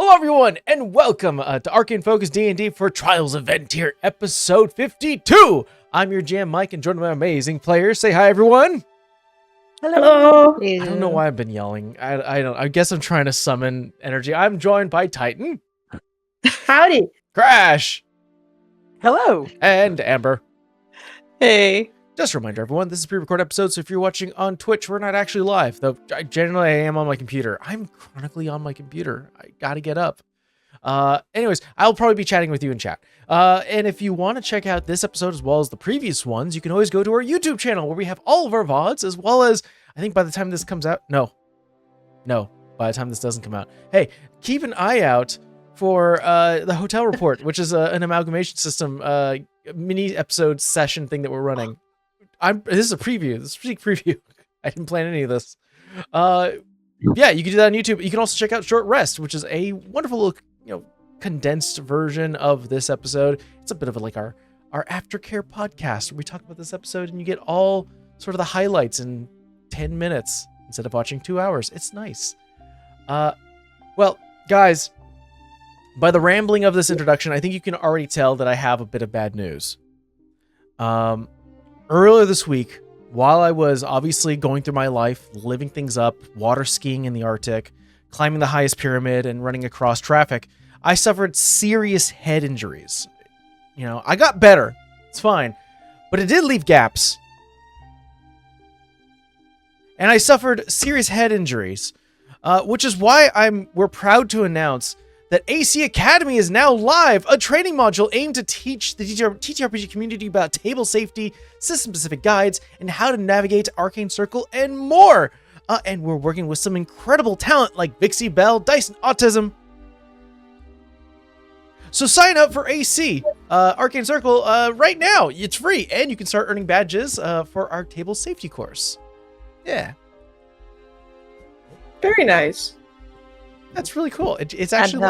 Hello everyone, and welcome to Arcane Focus D&D for Trials of VinTear, episode 52! I'm your GM Mike, and joined by my amazing players. Say hi everyone! Hello! I don't know why I've been yelling. I guess I'm trying to summon energy. I'm joined by Titan. Howdy! Crash! Hello! And Amber. Hey. Just a reminder, everyone, this is a pre-recorded episode, so if you're watching on Twitch, we're not actually live, though generally I am on my computer. I'm chronically on my computer. I gotta get up. Anyways, I'll probably be chatting with you in chat. And if you want to check out this episode as well as the previous ones, you can always go to our YouTube channel where we have all of our VODs, as well as, I think by the time this comes out, no, by the time this doesn't come out. Hey, keep an eye out for the Hotel Report, which is an amalgamation system mini episode session thing that we're running. This is a preview. This is a sneak preview. I didn't plan any of this. Yeah, you can do that on YouTube. You can also check out Short Rest, which is a wonderful little, condensed version of this episode. It's a bit of like our aftercare podcast where we talk about this episode and you get all sort of the highlights in 10 minutes instead of watching 2 hours. It's nice. Well, guys, by the rambling of this introduction, I think you can already tell that I have a bit of bad news. Earlier this week, while I was obviously going through my life, living things up, water skiing in the Arctic, climbing the highest pyramid, and running across traffic, I suffered serious head injuries. I got better. It's fine. But it did leave gaps. And I suffered serious head injuries, which is why we're proud to announce that AC Academy is now live, a training module aimed to teach the TTRPG community about table safety, system-specific guides, and how to navigate Arcane Circle, and more. And we're working with some incredible talent like Vixie Bell, Dyson Autism. So sign up for AC Arcane Circle right now. It's free, and you can start earning badges for our table safety course. Yeah. Very nice. That's really cool. It's actually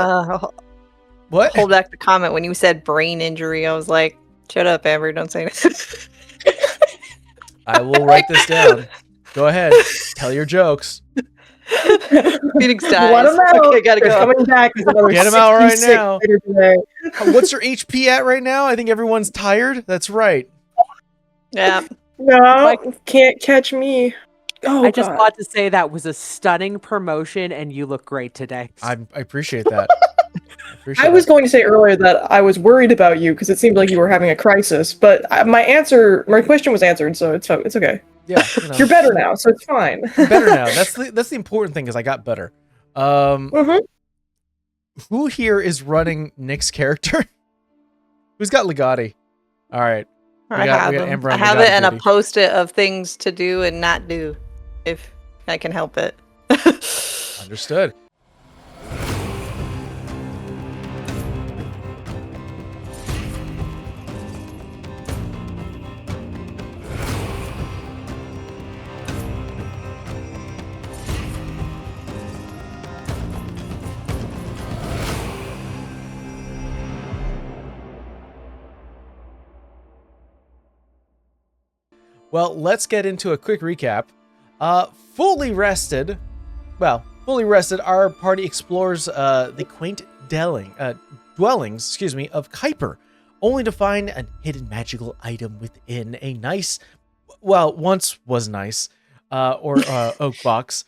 what? Hold back the comment when you said brain injury. I was like, "Shut up, Amber! Don't say that." I will write this down. Go ahead, tell your jokes. Phoenix dies. Let him out. Okay, gotta go. Coming back. Get him out right now. What's your HP at right now? I think everyone's tired. That's right. Yeah. No, can't catch me. Oh, I just want to say that was a stunning promotion, and you look great today. I appreciate that. I was going to say earlier that I was worried about you because it seemed like you were having a crisis, but my question was answered, so it's okay. Yeah, you're better now, so it's fine. I'm better now. That's the important thing is I got better. Who here is running Nick's character? Who's got Legati? All right. I have it and a post-it of things to do and not do, if I can help it. Understood. Well, let's get into a quick recap. Fully rested, our party explores the quaint dwellings, of Kuiper, only to find a hidden magical item within a nice, once was nice, oak box.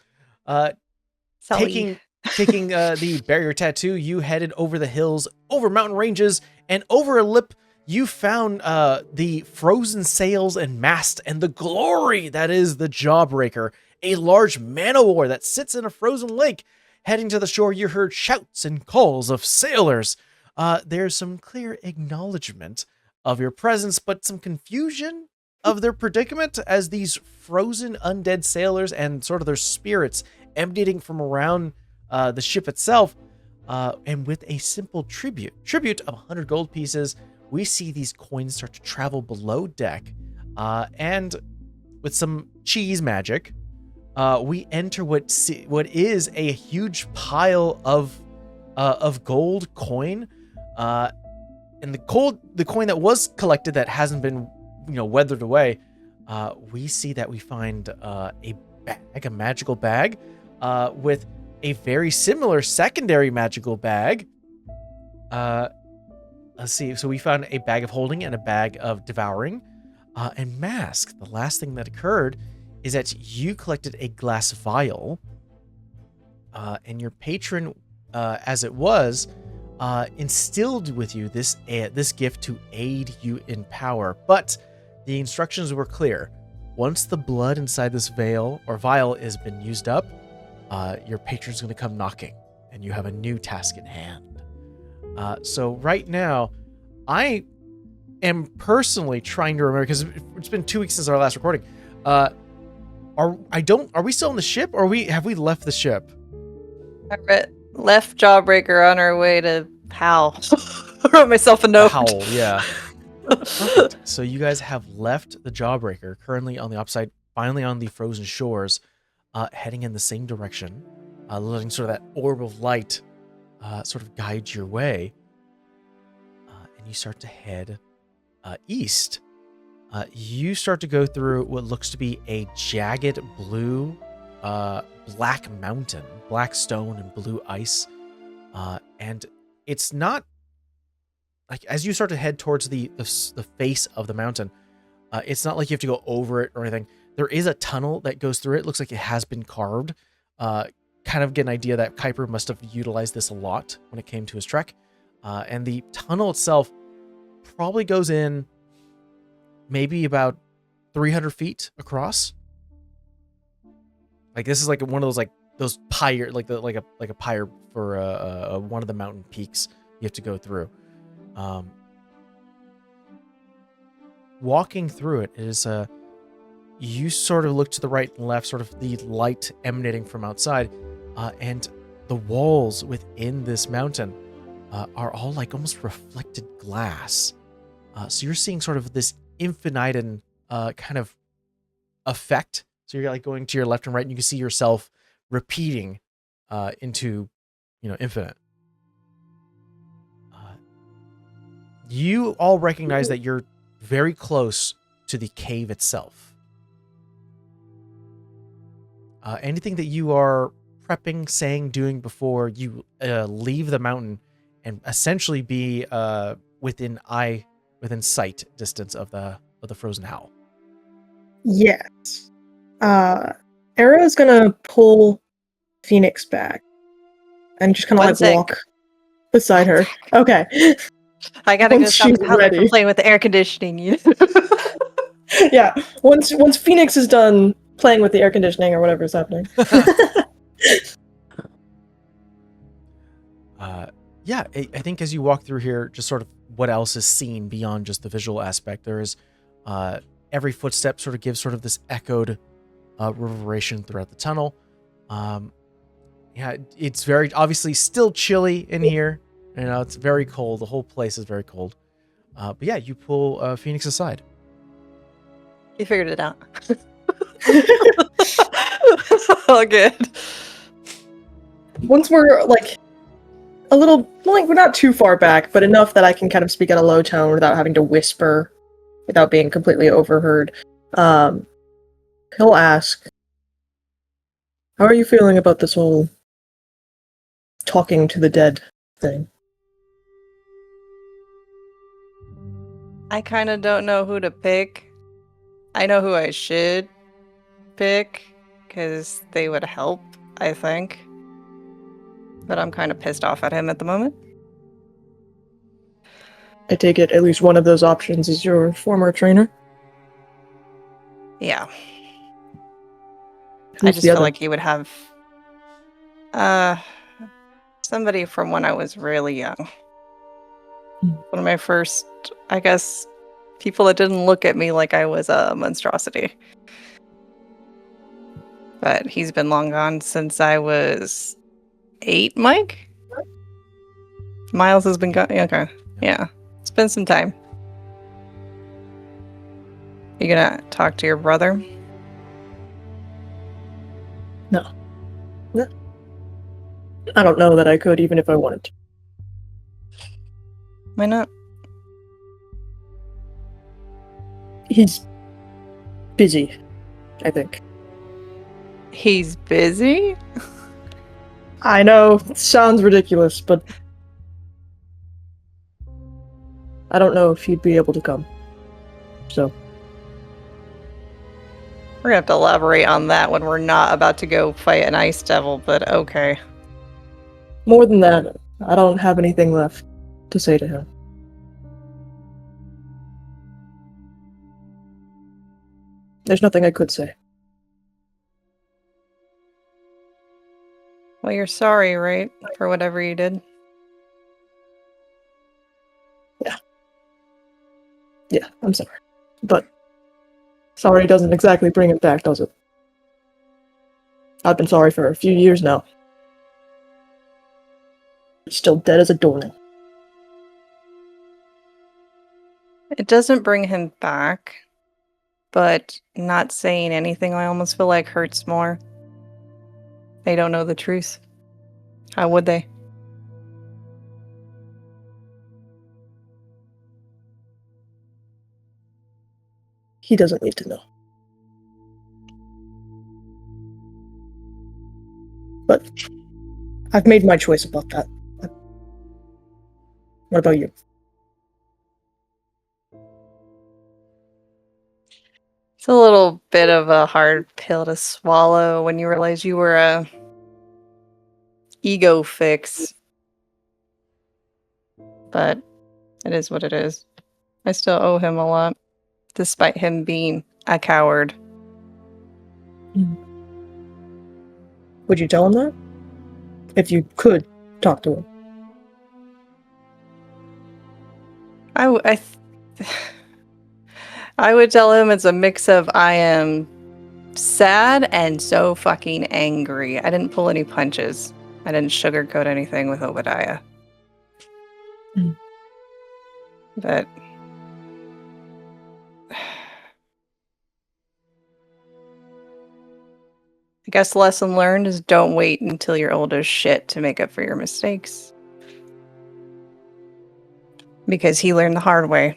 Taking the barrier tattoo, you headed over the hills, over mountain ranges, and over a lip. You found the frozen sails and mast and the glory that is the Jawbreaker, a large man-o'-war that sits in a frozen lake. Heading to the shore, you heard shouts and calls of sailors. There's some clear acknowledgement of your presence, but some confusion of their predicament as these frozen undead sailors and sort of their spirits emanating from around the ship itself. And with a simple tribute of 100 gold pieces, we see these coins start to travel below deck, and with some cheese magic, we enter what is a huge pile of gold coin, and the coin that was collected that hasn't been weathered away. We see that we find a magical bag with a very similar secondary magical bag. Let's see. So we found a bag of holding and a bag of devouring. And Mask, the last thing that occurred is that you collected a glass vial. And your patron, as it was, instilled with you this gift to aid you in power. But the instructions were clear. Once the blood inside this vial has been used up, your patron's going to come knocking, and you have a new task in hand. So right now, I am personally trying to remember, because it's been 2 weeks since our last recording. Are we still on the ship, or have we left the ship? I left Jawbreaker on our way to Howl. I wrote myself a note. Howl, yeah. Perfect. So you guys have left the Jawbreaker, currently on the opposite, finally on the frozen shores, heading in the same direction, letting sort of that orb of light sort of guide your way. And you start to head east. You start to go through what looks to be a jagged blue, black mountain, black stone and blue ice. And it's not like, as you start to head towards the face of the mountain, it's not like you have to go over it or anything. There is a tunnel that goes through it. It looks like it has been carved. Kind of get an idea that Kuiper must have utilized this a lot when it came to his trek. And the tunnel itself probably goes in maybe about 300 feet across. Like, this is like one of those, like those pyre, like a pyre for one of the mountain peaks you have to go through. Walking through it is you sort of look to the right and left, sort of the light emanating from outside, and the walls within this mountain are all like almost reflected glass. So you're seeing sort of this infinitum kind of effect. So you're like going to your left and right, and you can see yourself repeating into, infinite. You all recognize that you're very close to the cave itself. Anything that you are prepping, saying, doing before you leave the mountain and essentially be within sight distance of the frozen howl? Yes. Era is gonna pull Phoenix back and just kind of like walk beside her. Okay. I gotta Once go stop she's the house ready. from playing with the air conditioning. Yeah. Once Phoenix is done playing with the air conditioning or whatever is happening. Yeah, I think as you walk through here, just sort of what else is seen beyond just the visual aspect. There is every footstep sort of gives sort of this echoed reverberation throughout the tunnel. Yeah, it's very obviously still chilly in here. It's very cold. The whole place is very cold. But yeah, you pull Phoenix aside. You figured it out. All good. Once we're like a little, like, we're not too far back, but enough that I can kind of speak at a low tone without having to whisper, without being completely overheard. He'll ask, "How are you feeling about this whole talking to the dead thing?" I kind of don't know who to pick. I know who I should pick, because they would help, I think. But I'm kind of pissed off at him at the moment. I take it at least one of those options is your former trainer? Yeah. Who's I just the feel other? like he would have somebody from when I was really young. One of my first, I guess, people that didn't look at me like I was a monstrosity. But he's been long gone since I was 8, Mike? Miles has been gone. Okay. Yeah. It's been some time. You gonna talk to your brother? No. I don't know that I could, even if I wanted to. Why not? He's busy, I think. He's busy? I know, it sounds ridiculous, but I don't know if you'd be able to come. So, We're gonna have to elaborate on that when we're not about to go fight an ice devil, but okay. more than that, I don't have anything left to say to him. There's nothing I could say. Well, you're sorry, right? For whatever you did. Yeah, I'm sorry. But sorry doesn't exactly bring him back, does it? I've been sorry for a few years now. He's still dead as a doornail. It doesn't bring him back, but not saying anything I almost feel like hurts more. They don't know the truth. How would they? He doesn't need to know. But I've made my choice about that. What about you? It's a little bit of a hard pill to swallow when you realize you were a ego fix. But it is what it is. I still owe him a lot, despite him being a coward. Would you tell him that? If you could talk to him. I would tell him it's a mix of I am sad and so fucking angry. I didn't pull any punches. I didn't sugarcoat anything with Obadiah. But I guess the lesson learned is don't wait until you're old as shit to make up for your mistakes. Because he learned the hard way.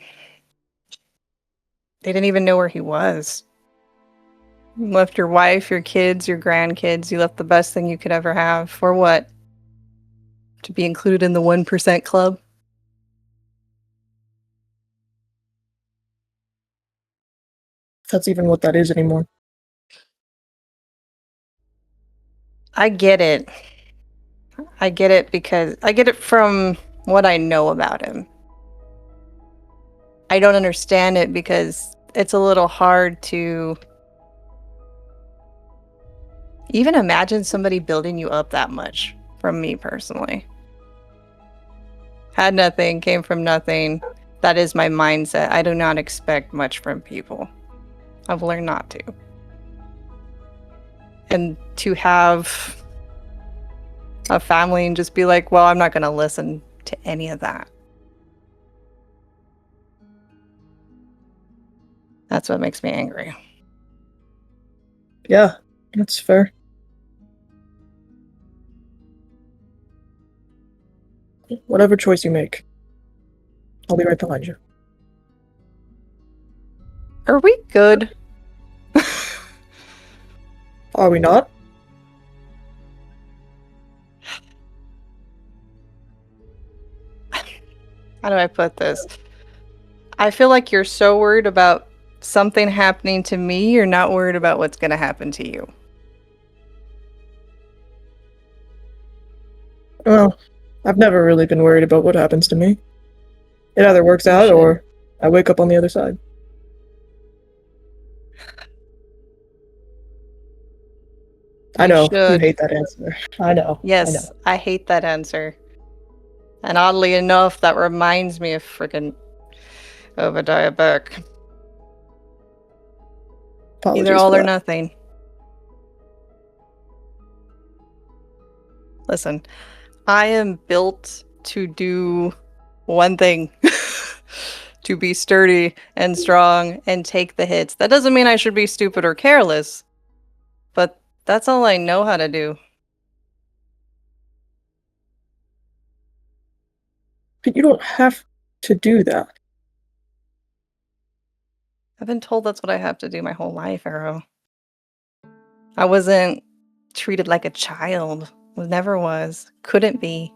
They didn't even know where he was. You left your wife, your kids, your grandkids. You left the best thing you could ever have. For what? To be included in the 1% club? If that's even what that is anymore. I get it. I get it because I get it from what I know about him. I don't understand it because it's a little hard to even imagine somebody building you up that much, from me personally. Had nothing, came from nothing. That is my mindset. I do not expect much from people. I've learned not to. And to have a family and just be like, well, I'm not going to listen to any of that. That's what makes me angry. Yeah, that's fair. Whatever choice you make, I'll be right behind you. Are we good? Are we not? How do I put this? I feel like you're so worried about something happening to me, you're not worried about what's going to happen to you. Well, I've never really been worried about what happens to me. It either works You out should. or I wake up on the other side. I know, you should. hate that answer. I know. Yes, I hate that answer. And oddly enough, that reminds me of freaking Obadiah Beck. Apologies Either all for or that. nothing. Listen, I am built to do one thing. To be sturdy and strong and take the hits. That doesn't mean I should be stupid or careless. But that's all I know how to do. But you don't have to do that. I've been told that's what I have to do my whole life, Arrow. I wasn't treated like a child. Never was. Couldn't be.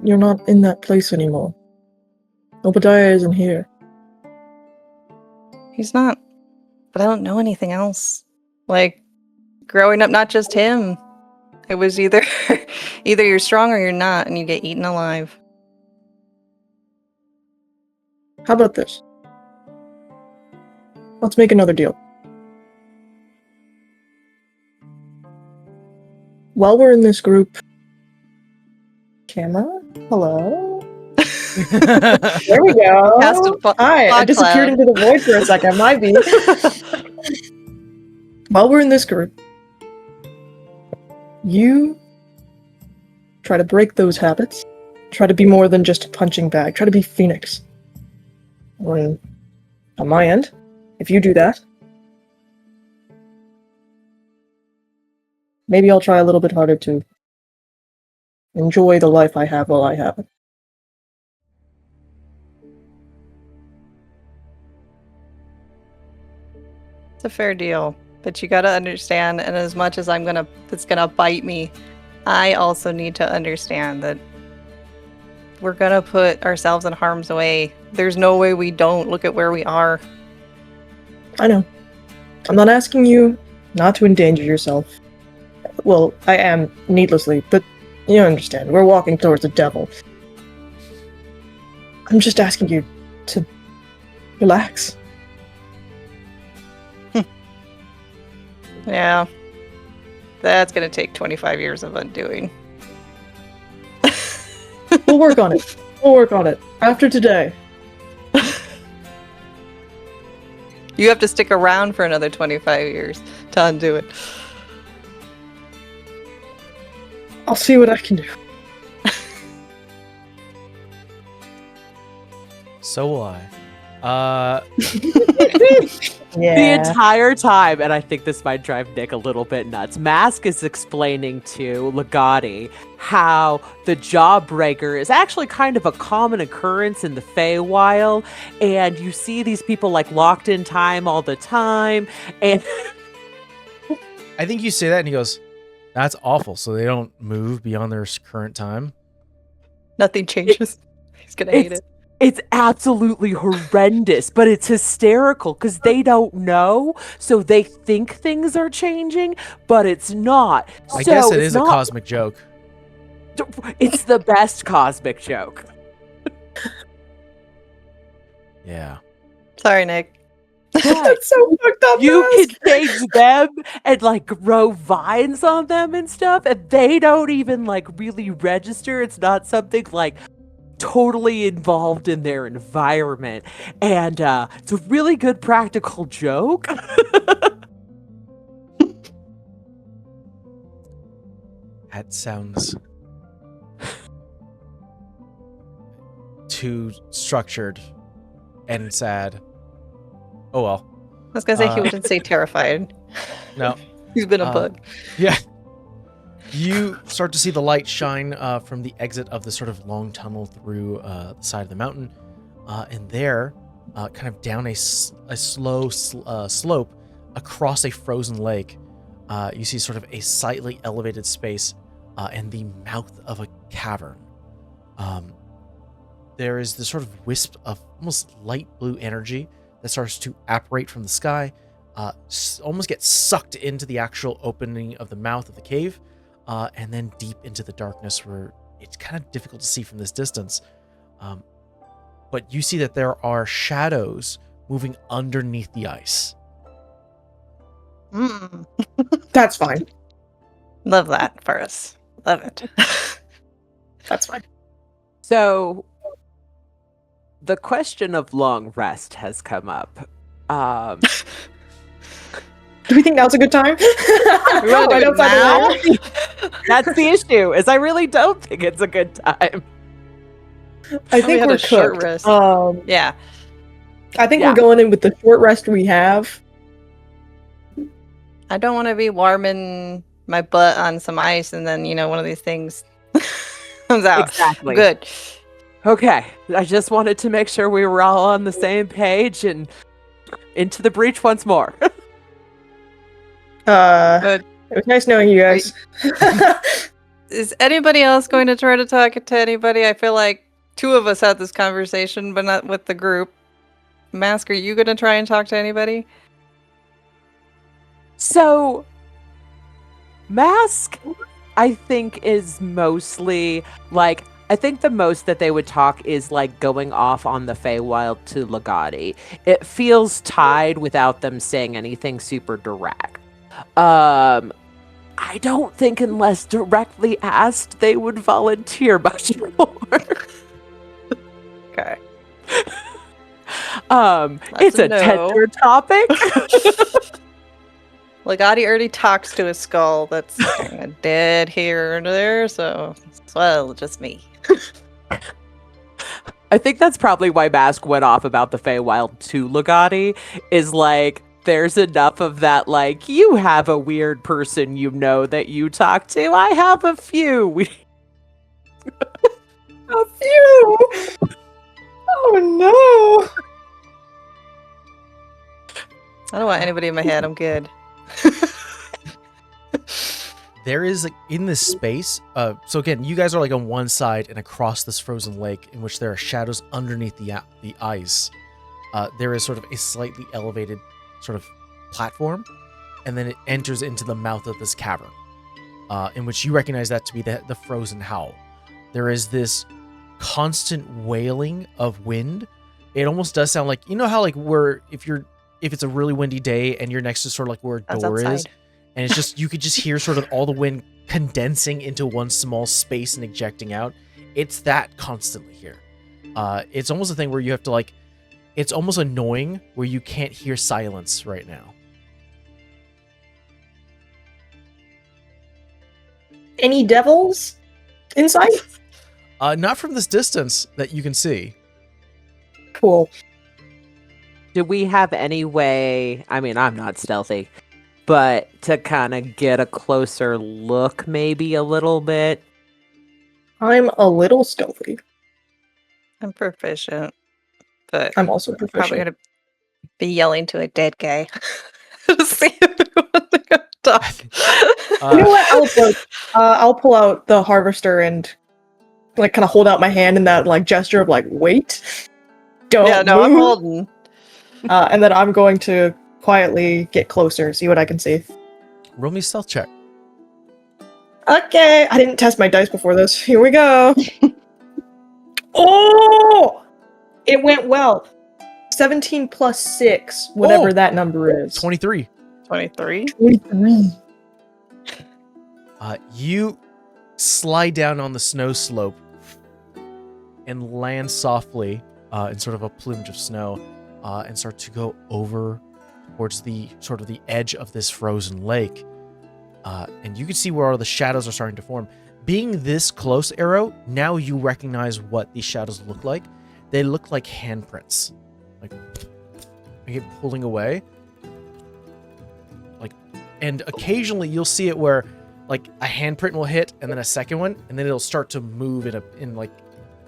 You're not in that place anymore. Obadiah isn't here. He's not. But I don't know anything else. Like, growing up, not just him. It was either you're strong or you're not, and you get eaten alive. How about this? Let's make another deal. While we're in this group... Camera? Hello? There we go. Hi, I disappeared into the void for a second. Might be. While we're in this group, you try to break those habits. Try to be more than just a punching bag. Try to be Phoenix. On my end, if you do that, maybe I'll try a little bit harder to enjoy the life I have while I have it. It's a fair deal, but you gotta understand, and as much as it's gonna bite me, I also need to understand that we're gonna put ourselves in harm's way. There's no way we don't. Look at where we are. I know. I'm not asking you not to endanger yourself. Well, I am needlessly, but you understand. We're walking towards the devil. I'm just asking you to relax. Yeah. That's gonna take 25 years of undoing. We'll work on it. We'll work on it. After today. You have to stick around for another 25 years to undo it. I'll see what I can do. So will I. The entire time, and I think this might drive Nick a little bit nuts, Mask is explaining to Legati how the Jawbreaker is actually kind of a common occurrence in the Feywild, and you see these people like locked in time all the time, and I think you say that and he goes, that's awful. So they don't move beyond their current time. Nothing changes. He's gonna hate it. It's absolutely horrendous, but it's hysterical because they don't know, so they think things are changing, but it's not. I guess it is a cosmic joke. It's the best cosmic joke. Yeah. Sorry, Nick. That's so fucked up. You Mask. can take them and like grow vines on them and stuff, and they don't even like really register. It's not something like totally involved in their environment, and it's a really good practical joke. That sounds too structured and sad. Oh well. I was gonna say he wouldn't say terrified. No. He's been a bug. Yeah. You start to see the light shine from the exit of the sort of long tunnel through the side of the mountain. And there, kind of down a slow slope across a frozen lake, you see sort of a slightly elevated space and the mouth of a cavern. There is this sort of wisp of almost light blue energy that starts to apparate from the sky, almost gets sucked into the actual opening of the mouth of the cave. And then deep into the darkness where it's kind of difficult to see from this distance. But you see that there are shadows moving underneath the ice. That's fine. Love that for us. Love it. That's fine. So, the question of long rest has come up. Do we think now's a good time? We wanna do it now? That's the issue, is I really don't think it's a good time. I think had we're a short cooked. rest. Yeah. I think we're going in with the short rest we have. I don't want to be warming my butt on some ice and then, one of these things comes out. Exactly. Good. Okay, I just wanted to make sure we were all on the same page and into the breach once more. Good. It was nice knowing you guys. Is anybody else going to try to talk to anybody? I feel like two of us had this conversation, but not with the group. Mask, are you going to try and talk to anybody? So, Mask, I think, is mostly like, I think the most that they would talk is like going off on the Feywild to Legati. It feels tied without them saying anything super direct. I don't think unless directly asked, they would volunteer much more. Okay. It's a no. tender topic. Legati already talks to a skull that's kind of dead here and there, so it's, well, just me. I think that's probably why Mask went off about the Feywild to Legati, is like, there's enough of that, like, you have a weird person you know that you talk to. I have a few. A few. Oh no. I don't want anybody in my head. I'm good. There is like in this space. So again, you guys are like on one side and across this frozen lake in which there are shadows underneath the ice. There is sort of a slightly elevated sort of platform, and then it enters into the mouth of this cavern, in which you recognize that to be the frozen howl. There is this constant wailing of wind. It almost does sound like, you know how like if it's a really windy day and you're next to sort of like where a door is, and it's just, you could just hear sort of all the wind condensing into one small space and ejecting out. It's that constantly here. It's almost a thing where you have to like, it's almost annoying where you can't hear silence right now. Any devils inside? Not from this distance that you can see. Cool. Do we have any way, I mean, I'm not stealthy, but to kind of get a closer look, maybe a little bit? I'm a little stealthy. I'm proficient, but I'm also probably proficient. gonna be yelling to a dead guy to see if he wants to go talk. You know what? I'll pull out the harvester and like kind of hold out my hand in that like gesture of like wait. Don't Yeah, no, I'm move. holding. And then I'm going to quietly get closer, see what I can see. Roll me a stealth check. Okay, I didn't test my dice before this. Here we go. Oh! It went well. 17 plus 6, whatever that number is. 23. 23. 23. You slide down on the snow slope and land softly in sort of a plumage of snow and start to go over towards the sort of the edge of this frozen lake. And you can see where all the shadows are starting to form. Being this close, Arrow, now you recognize what these shadows look like. They look like handprints. Like pulling away. Like, and occasionally you'll see it where like a handprint will hit and then a second one, and then it'll start to move in like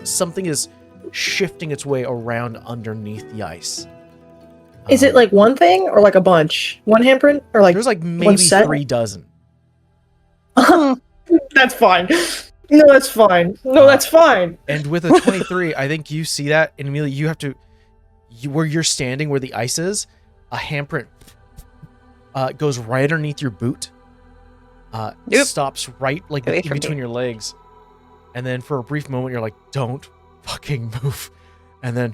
something is shifting its way around underneath the ice. Is it like one thing or like a bunch? One handprint or like there's like maybe set? 3 dozen. That's fine. No, that's fine. No, that's fine. And with a 23, I think you see that, and immediately you have to, where you're standing, where the ice is, a handprint goes right underneath your boot. Stops right like Away in from between me. your legs, and then for a brief moment you're like, "Don't fucking move," and then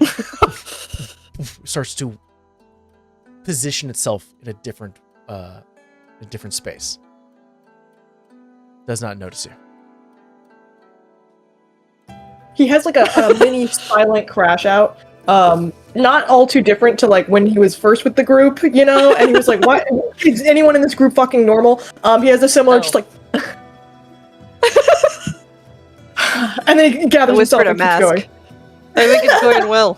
starts to position itself in a different space. Does not notice you. He has like a mini silent crash out. Not all too different to like when he was first with the group, you know, and he was like, "What? Is anyone in this group fucking normal?" He has a similar, just like, and then he gathers himself Whispered a and keeps mask. going. I think it's going well.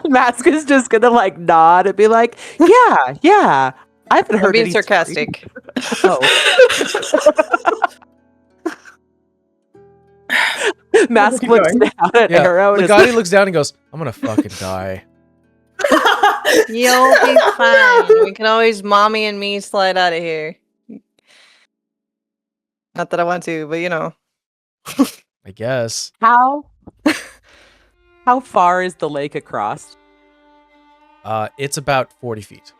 Mask is just gonna like nod and be like, yeah, I haven't I'm heard being any sarcastic. Mask Keep looks going. down at Arrow and is Legati looks down and goes, "I'm gonna fucking die." You'll be fine. We can always mommy and me slide out of here. Not that I want to, but you know. I guess. How far is the lake across? It's about 40 feet.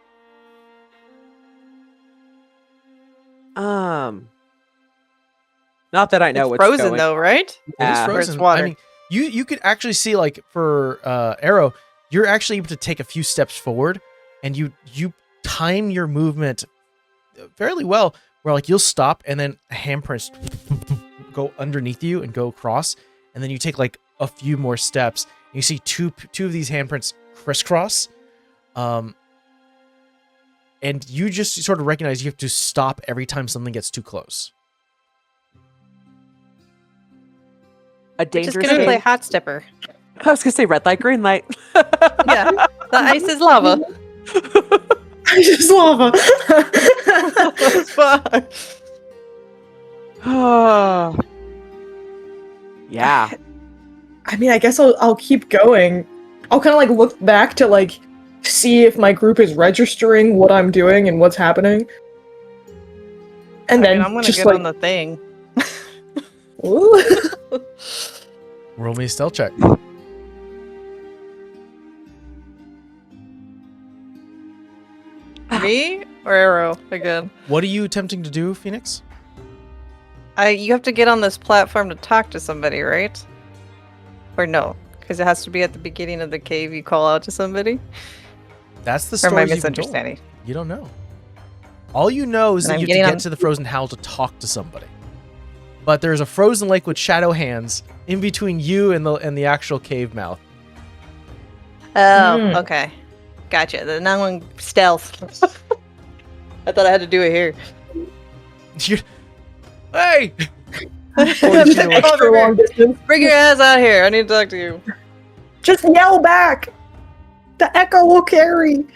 Not that I know It's what's frozen going. though, right? Yeah. It is Or it's frozen. water. I mean, you could actually see, like, for Arrow, you're actually able to take a few steps forward, and you time your movement fairly well, where like you'll stop and then handprints go underneath you and go across, and then you take like a few more steps and you see two of these handprints crisscross, and you just sort of recognize you have to stop every time something gets too close. A We're just dangerous gonna play game. hot stepper. I was gonna say red light, green light. Yeah, the ice is lava. I just lava. It's fine. Yeah. I mean, I guess I'll keep going. I'll kind of like look back to like see if my group is registering what I'm doing and what's happening. And then I'm gonna just get like on the thing. ooh. Roll me a stealth check. Me or Arrow again? What are you attempting to do, Phoenix? You have to get on this platform to talk to somebody, right? Or no? Because it has to be at the beginning of the cave. You call out to somebody. That's the Or am I story you've been told. misunderstanding? You don't know. All you know is And that I'm you have getting to on- get to the frozen howl to talk to somebody. But there's a frozen lake with shadow hands in between you and the actual cave mouth. Oh, Hmm. okay. Gotcha. The now one stealth. I thought I had to do it here. Hey! Just Come extra over long here. distance. Bring your ass out here. I need to talk to you. Just yell back. The echo will carry.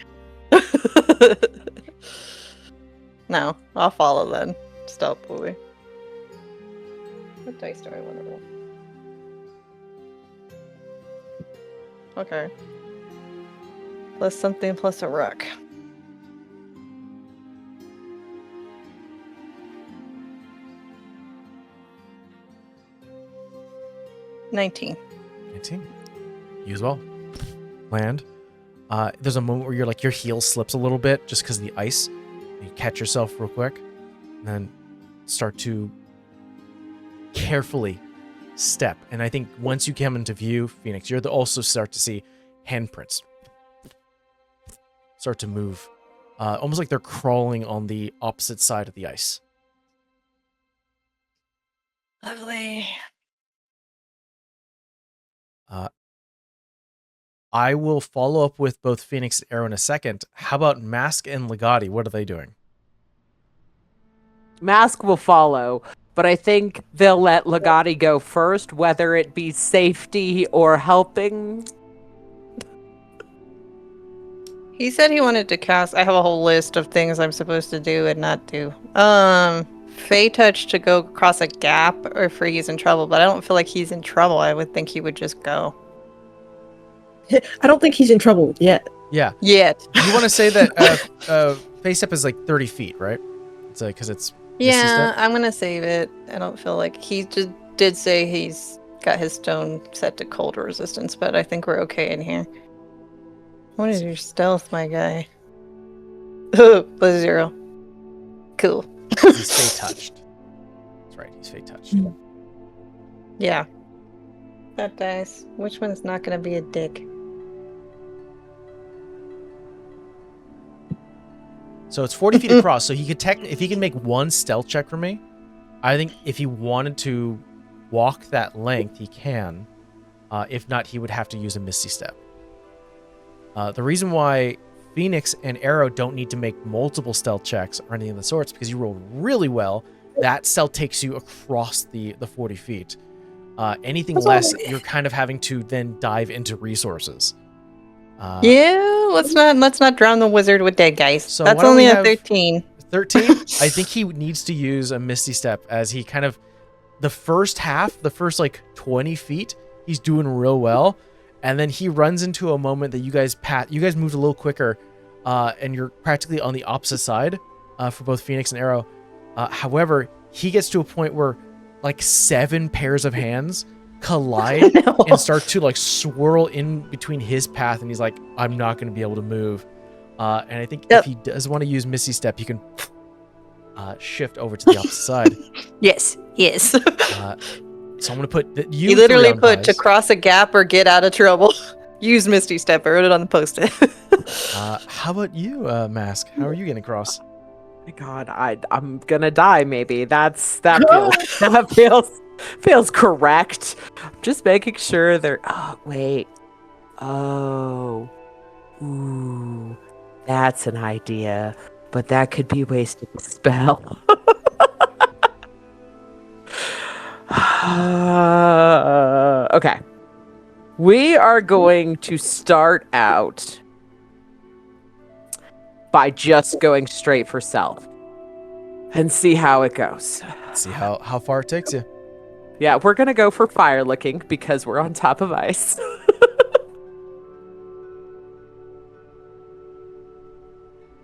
No, I'll follow then. Stealthily. What dice do I want to roll? Okay. Plus something plus a rock. $19. 19. You as well. Land. There's a moment where your heel slips a little bit just because of the ice. You catch yourself real quick, and then start to carefully step. And I think once you come into view, Phoenix, you're also start to see handprints start to move, almost like they're crawling on the opposite side of the ice. Lovely. I will follow up with both Phoenix and Arrow in a second. How about Mask and Legati? What are they doing? Mask will follow, but I think they'll let Legati go first, whether it be safety or helping. He said he wanted to cast. I have a whole list of things I'm supposed to do and not do. Fey touch to go across a gap or if he's in trouble, but I don't feel like he's in trouble. I would think he would just go. I don't think he's in trouble yet. Yeah. Yet. You want to say that face step is like 30 feet, right? It's like because it's Misty Yeah, step? I'm gonna save it. I don't feel like he just did say he's got his stone set to cold resistance, but I think we're okay in here. What is your stealth, my guy? Plus 0. Cool. he's fey touched. That's right. He's fey touched. Mm. Yeah. That dice. Which one's not gonna be a dick? So it's 40 feet across. So he could if he can make one stealth check for me, I think if he wanted to walk that length, he can. If not, he would have to use a Misty Step. The reason why Phoenix and Arrow don't need to make multiple stealth checks or anything of the sorts because you rolled really well. That stealth takes you across the 40 feet. Anything That's less, all- you're kind of having to then dive into resources. Yeah, let's not drown the wizard with dead guys. So That's why don't only we a have- 13. 13, I think he needs to use a Misty Step as he kind of, the first like 20 feet, he's doing real well. And then he runs into a moment that you guys moved a little quicker, and you're practically on the opposite side for both Phoenix and Arrow. However, he gets to a point where like 7 pairs of hands collide and start to like swirl in between his path, and he's like, I'm not going to be able to move. And I think if he does want to use Misty Step, he can shift over to the opposite side. Yes. So I'm going to put you literally put to cross a gap or get out of trouble. Use Misty Step. I wrote it on the post-it. How about you, Mask? How are you getting across? My God, I'm gonna die. Maybe that feels correct. Just making sure they're. Oh wait. Oh. Ooh. That's an idea, but that could be wasting a spell. Okay. We are going to start out by just going straight for self and see how it goes. See how far it takes you. Yeah, we're going to go for fire licking because we're on top of ice.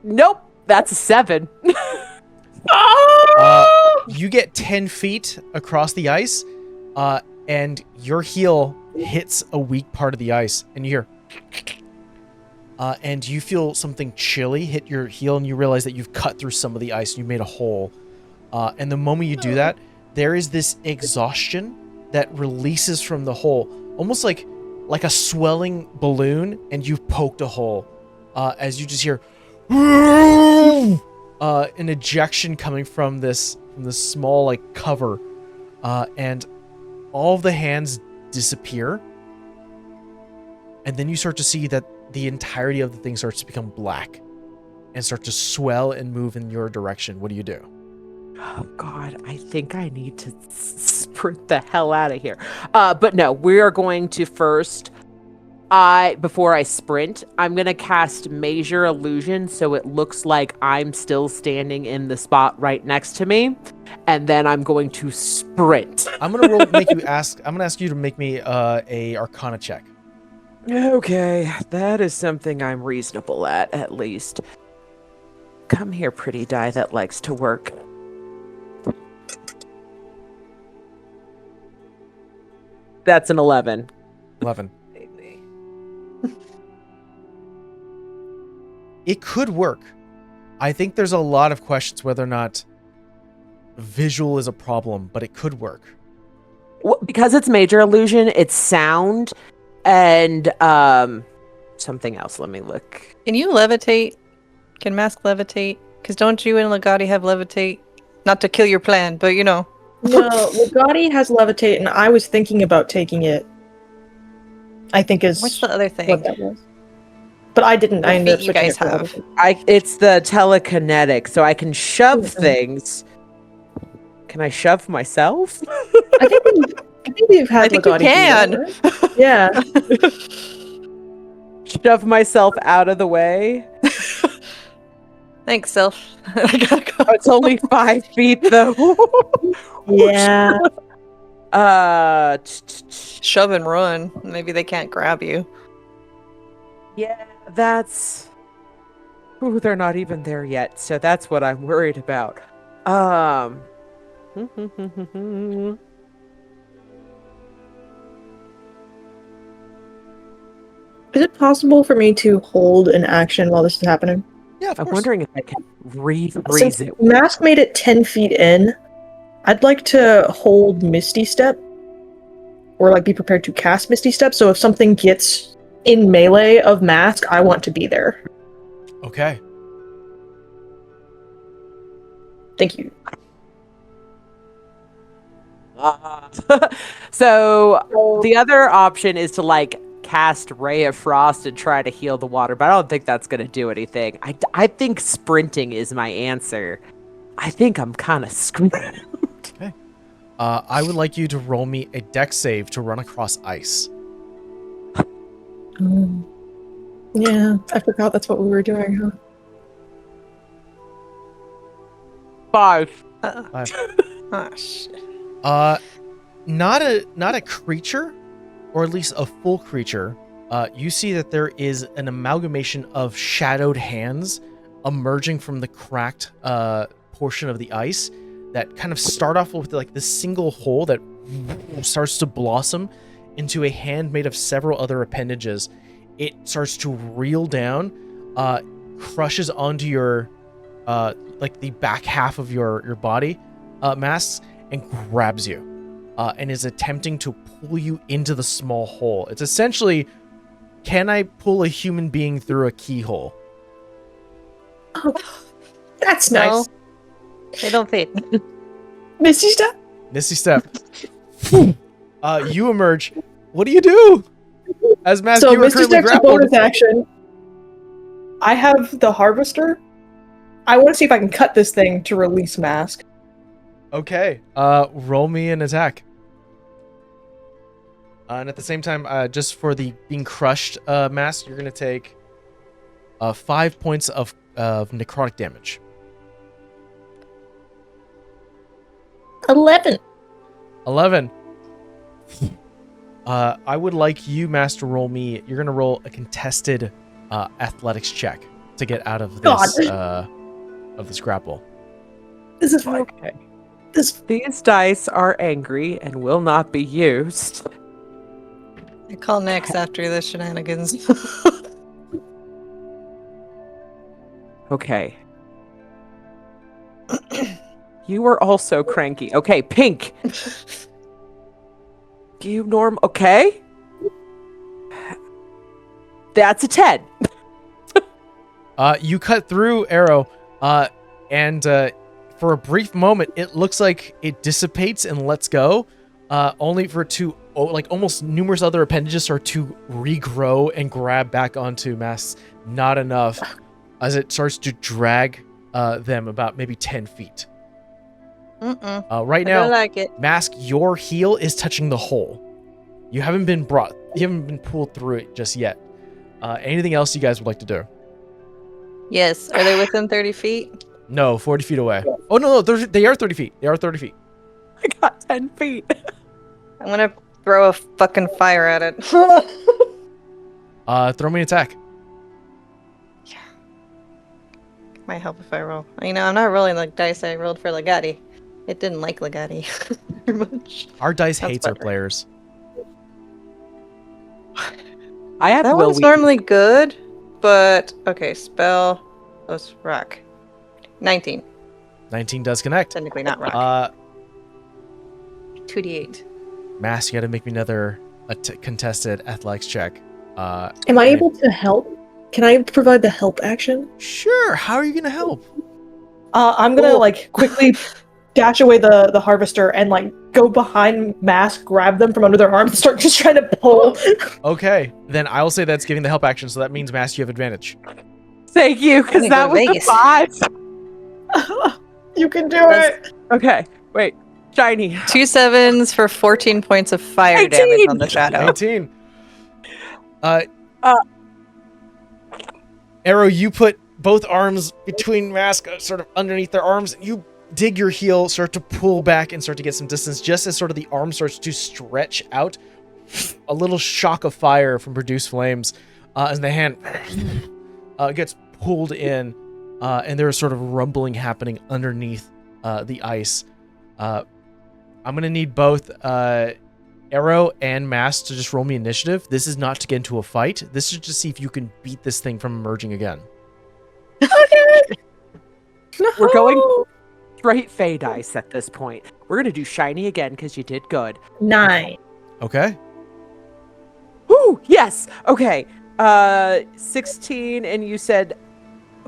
Nope, that's a 7. You get 10 feet across the ice, and your heel hits a weak part of the ice, and you hear, and you feel something chilly hit your heel, and you realize that you've cut through some of the ice, and you made a hole. And the moment you do that, there is this exhaustion that releases from the hole, almost like a swelling balloon, and you've poked a hole. As you just hear an ejection coming from this small like cover, and all of the hands disappear, and then you start to see that the entirety of the thing starts to become black and start to swell and move in your direction. What do you do? Oh God, I think I need to sprint the hell out of here. But no, we are going to first. Before I sprint, I'm gonna cast Major Illusion so it looks like I'm still standing in the spot right next to me, and then I'm going to sprint. I'm gonna ask you to make me a Arcana check. Okay, that is something I'm reasonable at least. Come here, pretty die that likes to work. That's an 11. 11. It could work. I think there's a lot of questions whether or not visual is a problem, but it could work. Well, because it's Major Illusion, it's sound and something else. Let me look. Can you levitate? Can Mask levitate? Because don't you and Legati have levitate? Not to kill your plan, but you know. No, Legati has levitate, and I was thinking about taking it. I think is what's the other thing? What that was. But I didn't. I ended up you guys have. It's the telekinetic, so I can shove things. Can I shove myself? I think we've had. I think you can. Right? Yeah. Shove myself out of the way. Thanks, Self. I gotta go. Oh, it's only 5 feet though. Yeah. Shove and run. Maybe they can't grab you. Yeah, that's. Ooh, they're not even there yet, so that's what I'm worried about. Is it possible for me to hold an action while this is happening? Yeah, of I'm course. wondering if I can freeze Since it. Mask made it 10 feet in, I'd like to hold Misty Step, or like be prepared to cast Misty Step, so if something gets in melee of Mask, I want to be there. Okay. Thank you. So the other option is to like cast Ray of Frost and try to heal the water, but I don't think that's going to do anything. I think sprinting is my answer. I think I'm kind of screwed. Okay. I would like you to roll me a dex save to run across ice. Yeah, I forgot that's what we were doing, huh? 5. 5. Oh, shit. Not a creature, or at least a full creature, you see that there is an amalgamation of shadowed hands emerging from the cracked portion of the ice that kind of start off with like this single hole that starts to blossom into a hand made of several other appendages. It starts to reel down, crushes onto your like the back half of your body, masks, and grabs you, and is attempting to pull you into the small hole. It's essentially, can I pull a human being through a keyhole? Oh, that's No. nice. They don't fit. Misty step? Misty step. You emerge. What do you do? As Mask, So you were Misty currently step's a grappled. bonus action. I have the harvester. I want to see if I can cut this thing to release Mask. Okay. Roll me an attack. And at the same time, just for the being crushed Mask, you're gonna take 5 points of necrotic damage. 11. 11. I would like you, Master, roll me. You're gonna roll a contested athletics check to get out of this grapple. This is fine. Okay. This These dice are angry and will not be used. I call next after the shenanigans. Okay. You were also cranky. Okay, Pink. You okay? That's a 10. You cut through Arrow, and for a brief moment, it looks like it dissipates and lets go, only for it to, like, almost numerous other appendages start to regrow and grab back onto Mask. Not enough, as it starts to drag them about maybe 10 feet. Right I now, don't like it. Mask, your heel is touching the hole. You haven't been pulled through it just yet. Anything else you guys would like to do? Yes. Are they within 30 feet? No, 40 feet away. Oh, no, they are 30 feet. They are 30 feet. I got 10 feet. I'm gonna throw a fucking fire at it. Throw me an attack. Might help if I roll. You know, I'm not rolling like dice I rolled for Legati. It didn't like Legati very much. Our dice That's hates our better. players. I have That will one's we- normally good, but okay, spell. Let's rock. 19. 19 does connect. Technically not rock. 2d8. Mask, you gotta make me another contested athletics check. am I able to help? Can I provide the help action? Sure, how are you gonna help? I'm gonna Cool. like quickly dash away the harvester and like go behind Mask, grab them from under their arms, and start just trying to pull. Okay, then I will say that's giving the help action, so that means, Mask, you have advantage. Thank you, I'm because gonna that go was to a 5. You can do That's- it. Okay, wait. Shiny. 2 7s for 14 points of fire 18. damage on the shadow. 18. Arrow, you put both arms between Mask, sort of underneath their arms. You dig your heel, start to pull back and start to get some distance. Just as sort of the arm starts to stretch out, a little shock of fire from produced flames, as the hand gets pulled in, and there is sort of rumbling happening underneath the ice. I'm gonna need both Arrow and Mask to just roll me initiative. This is not to get into a fight. This is just to see if you can beat this thing from emerging again. We're going straight Fey dice at this point. We're going to do shiny again because you did good. 9. Okay. Woo! Yes! Okay. 16, and you said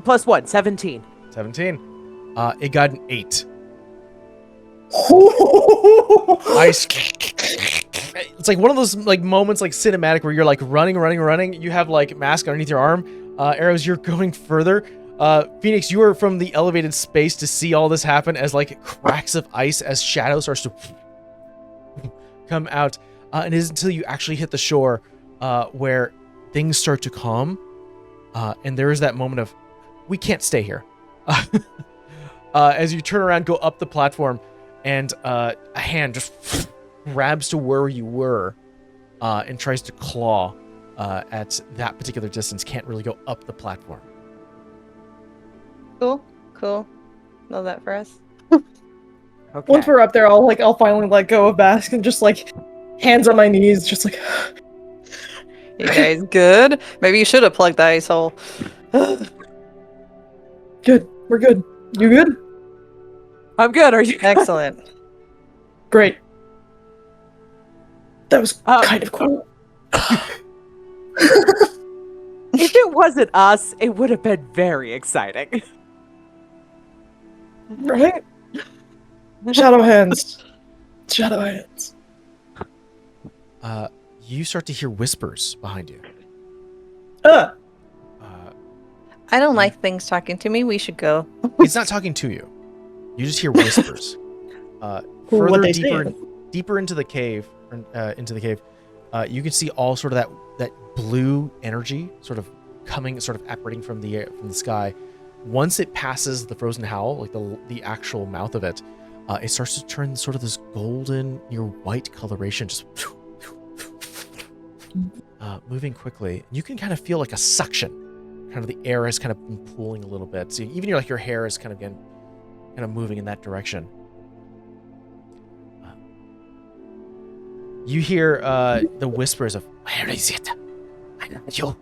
plus 1, 17. 17. It got an 8. Oh. Ice. It's like one of those like moments like cinematic where you're like running. You have like Mask underneath your arm. Arrows, you're going further. Phoenix, you are from the elevated space to see all this happen as like cracks of ice as shadow starts to come out. And it is until you actually hit the shore where things start to calm. And there is that moment of, we can't stay here. As you turn around, go up the platform, and a hand just grabs to where you were and tries to claw at that particular distance can't really go up the platform. Cool. Love that for us. Okay. Once we're up there, I'll finally let go of Bask and just like hands on my knees, just like. You guys good? Maybe you should have plugged the ice hole. Good. We're good. You good? I'm good. Are you? Excellent. Great. That was Oh. kind of cool. If it wasn't us, it would have been very exciting. Right? Shadow hands. Shadow hands. You start to hear whispers behind you. Uh, I don't like things talking to me. We should go. It's not talking to you. You just hear whispers. what Further they deeper into the cave, you can see all sort of that blue energy sort of coming, sort of apparating from the sky. Once it passes the frozen howl, like the actual mouth of it, it starts to turn sort of this golden, near white coloration, just moving quickly. You can kind of feel like a suction. Kind of the air has kind of been pooling a little bit. So even your hair is kind of moving in that direction. You hear the whispers of, "Where is it? I need you."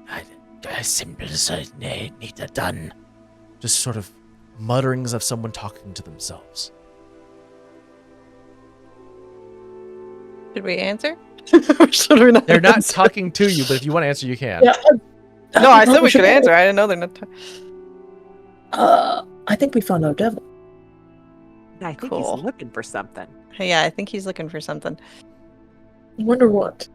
I simply need it done. Just sort of mutterings of someone talking to themselves. Should we answer? Or should we not? They're not answer? talking to you, but if you want to answer, you can. yeah. No, I said we could answer. I didn't know they're not. I think we found our devil. I think Cool. he's looking for something. Yeah, I think he's looking for something. I wonder what.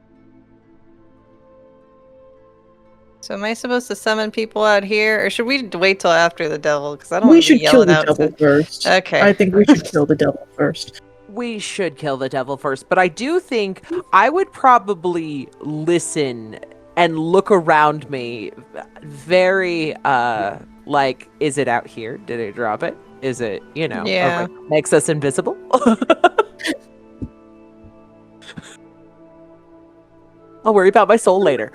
So am I supposed to summon people out here, or should we wait till after the devil? Because I don't We want to be should kill yelling the out. devil first. Okay. I think we should kill the devil first. We should kill the devil first, but I do think I would probably listen and look around me very like, is it out here? Did it drop it? Is it, Yeah. okay, makes us invisible? I'll worry about my soul later.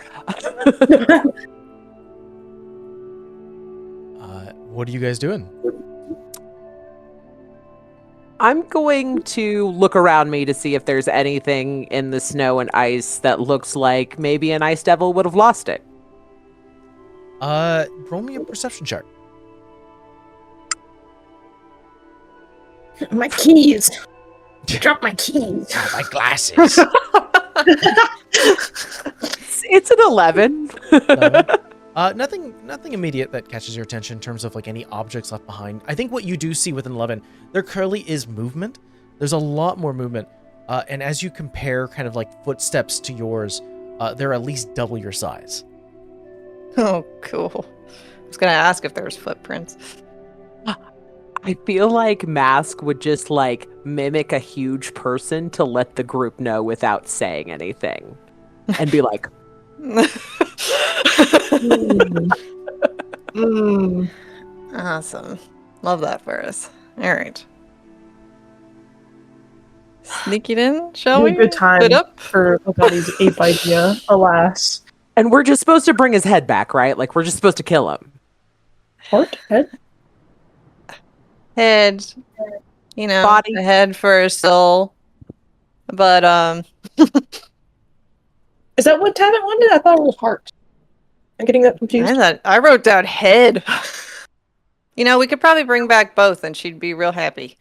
What are you guys doing? I'm going to look around me to see if there's anything in the snow and ice that looks like maybe an ice devil would have lost it. Roll me a perception check. My keys. Drop my keys. Oh, my glasses. It's an 11. Nothing immediate that catches your attention in terms of like any objects left behind. I think what you do see with an 11, there clearly is movement. There's a lot more movement. And as you compare kind of like footsteps to yours, they're at least double your size. Oh, cool. I was gonna ask if there was footprints. I feel like Mask would just like mimic a huge person to let the group know without saying anything. And be like, Awesome. Love that for us. All right. Sneak it in, shall we? Good time Put up. for Bugati's ape idea, alas. and we're just supposed to bring his head back, right? Like we're just supposed to kill him. Heart? Head? Head. Body. A head for a soul. But Is that what Tabit wanted? I thought it was heart. I'm getting that confused. I wrote down head. We could probably bring back both and she'd be real happy.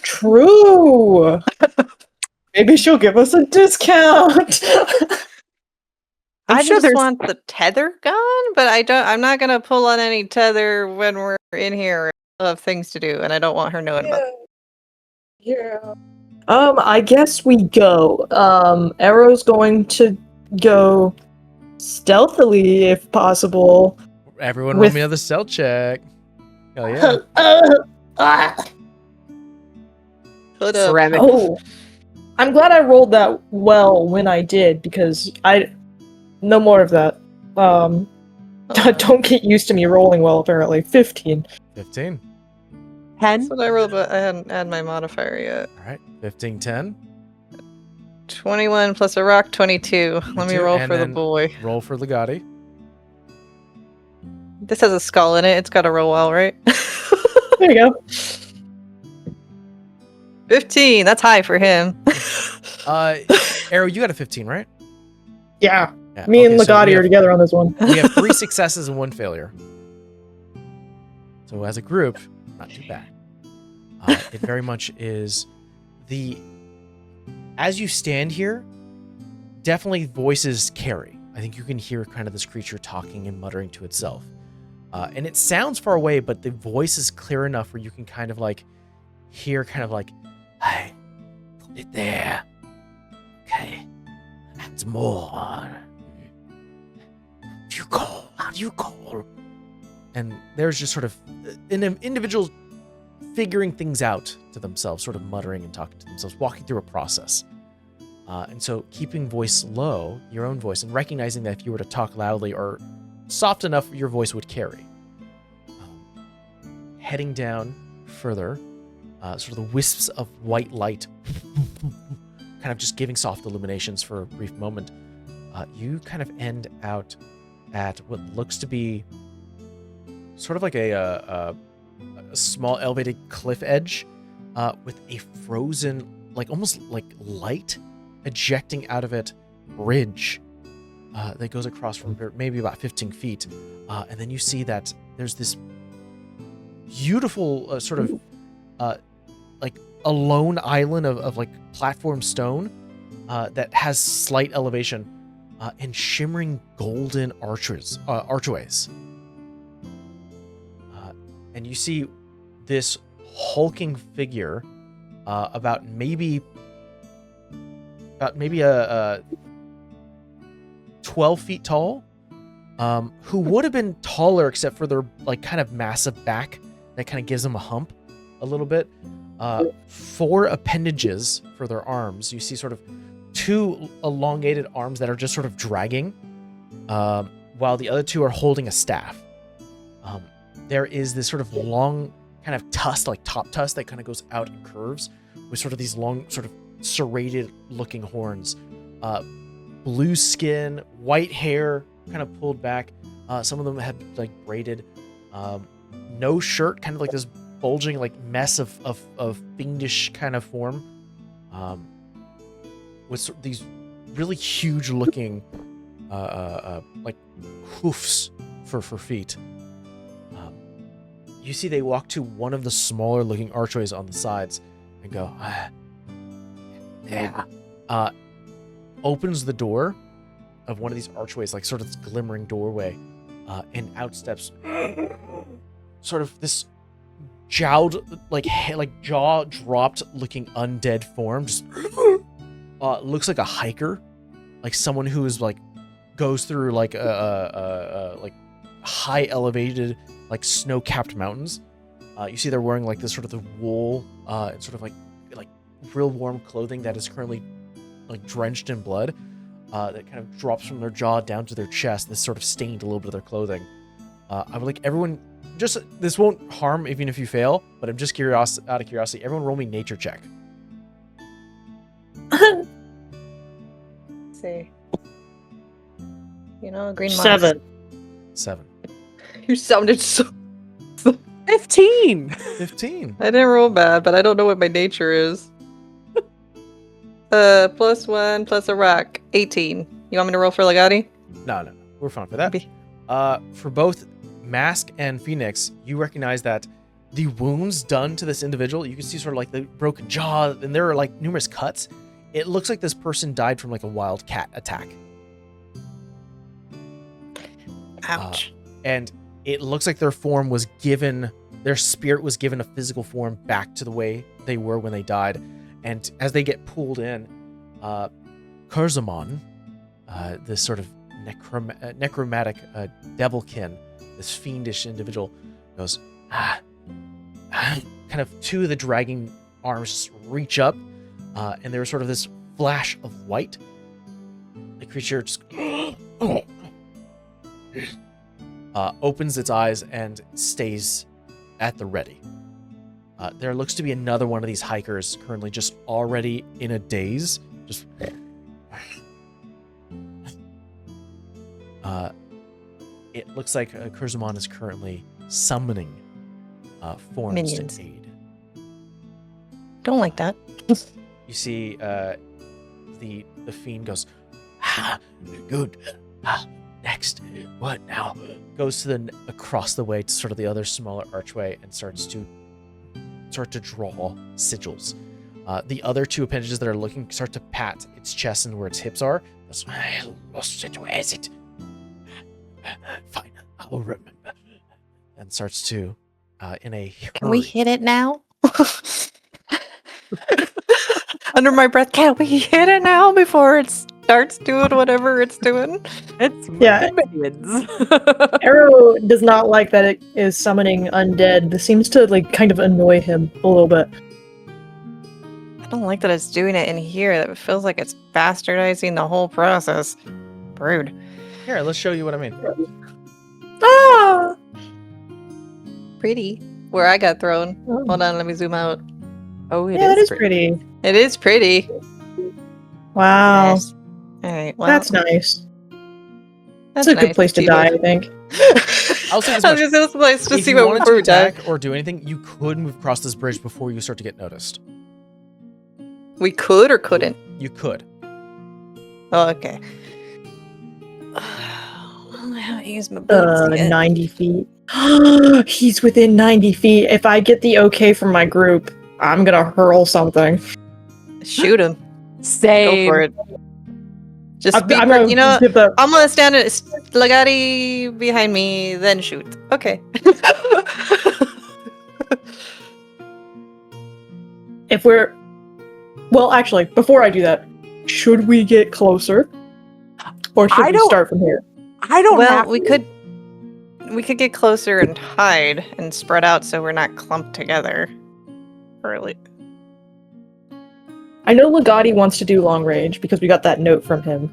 True. Maybe she'll give us a discount. I sure just there's- want the tether gone, but I'm not gonna pull on any tether when we're in here. I have things to do and I don't want her knowing about it. Yeah. I guess we go. Arrow's going to go stealthily if possible. Everyone With- roll me another stealth check. Hell yeah. Put up. Ceramic. Oh. I'm glad I rolled that well when I did, because no more of that. Don't get used to me rolling well, apparently. 15. 15. That's 10. what I rolled, but I hadn't added my modifier yet. All right, 15, 10. 21 plus a rock, 22. Let me 22, roll and for the then boy. Roll for Legati. This has a skull in it. It's got to roll well, right? There you go. 15. That's high for him. Arrow, you got a 15, right? Yeah. Yeah, Me and okay, so Legati we are have- together on this one. We have 3 successes and 1 failure. So as a group, not too bad. It very much is as you stand here, definitely voices carry. I think you can hear kind of this creature talking and muttering to itself. And it sounds far away, but the voice is clear enough where you can kind of like hear kind of like, hey, put it there. Okay. That's more. How do you call? And there's just sort of an individual figuring things out to themselves, sort of muttering and talking to themselves, walking through a process. And so keeping voice low, your own voice, and recognizing that if you were to talk loudly or soft enough, your voice would carry. Heading down further, sort of the wisps of white light, kind of just giving soft illuminations for a brief moment, you kind of end out at what looks to be sort of like a small elevated cliff edge with a frozen, like almost like light ejecting out of it bridge that goes across from maybe about 15 feet. And then you see that there's this beautiful sort of like a lone island of like platform stone that has slight elevation and shimmering golden archways. And you see this hulking figure about maybe a 12 feet tall, who would have been taller except for their like kind of massive back that kind of gives them a hump a little bit. 4 appendages for their arms. You see sort of 2 elongated arms that are just sort of dragging, while the other 2 are holding a staff. There is this sort of long kind of tusk, like top tusk, that kind of goes out and curves with sort of these long sort of serrated looking horns. Blue skin, white hair kind of pulled back. Some of them have like braided. No shirt, kind of like this bulging like mess of fiendish kind of form. With sort of these really huge looking like hoofs for feet. You see they walk to one of the smaller looking archways on the sides and go, yeah. Opens the door of one of these archways, like sort of this glimmering doorway, and out steps sort of this jowled, like jaw dropped looking undead form. Just looks like a hiker, like someone who is like goes through like like high elevated, like snow-capped mountains. You see they're wearing like this sort of the wool, sort of like real warm clothing that is currently like drenched in blood, that kind of drops from their jaw down to their chest. This sort of stained a little bit of their clothing. I would like everyone, just this won't harm even if you fail, but I'm just out of curiosity. Everyone, roll me nature check. Let's see. You know, a green mouse. 7. 7. You sounded so. 15. 15. I didn't roll bad, but I don't know what my nature is. +1 plus a rock, 18. You want me to roll for Legati? No. We're fine for that. Okay. For both Mask and Phoenix, you recognize that the wounds done to this individual, you can see sort of like the broken jaw, and there are like numerous cuts. It looks like this person died from like a wild cat attack. Ouch. And it looks like their spirit was given a physical form back to the way they were when they died. And as they get pulled in, Kurzamon, this sort of necromantic devilkin, this fiendish individual, goes, kind of 2 of the dragging arms just reach up, and there's sort of this flash of white. The creature just opens its eyes and stays at the ready. There looks to be another one of these hikers currently just already in a daze. Just it looks like Kurzumon is currently summoning forms Minions. to aid. Don't like that. You see the fiend goes, good. Next, what now? Goes to across the way to sort of the other smaller archway and starts to draw sigils. The other two appendages that are looking start to pat its chest and where its hips are. That's why I lost it. Where is it? Fine, I'll remember. And starts to, in a hurry. Can we hit it now? Under my breath, can we hit it now before it starts doing whatever it's doing? It's Yeah. minions. Arrow does not like that it is summoning undead. This seems to kind of annoy him a little bit. I don't like that it's doing it in here. That feels like it's bastardizing the whole process. Rude. Here, let's show you what I mean. Ah! Pretty. Where I got thrown. Hold on, let me zoom out. Oh, Yeah, that is pretty. It is pretty. Wow. Nice. All right. Well, That's nice. that's That's a good nice place to see die, I what- think. I'll say this I much. was just this place to If see you what wanted to we're done. attack or do anything, you could move across this bridge before you start to get noticed. We could or couldn't. You could. Oh, okay. I haven't used my boots yet. 90 feet. He's within 90 feet. If I get the okay from my group, I'm gonna hurl something. Shoot him. Go Same. for it. Just I'm be, gonna you know, give the- I'm gonna stand at Legati behind me, then shoot. Okay. if we're well, actually, before I do that, should we get closer, or should I we don't- start from here? I don't Well, have we could get closer and hide and spread out so we're not clumped together. Early. I know Legati wants to do long range because we got that note from him.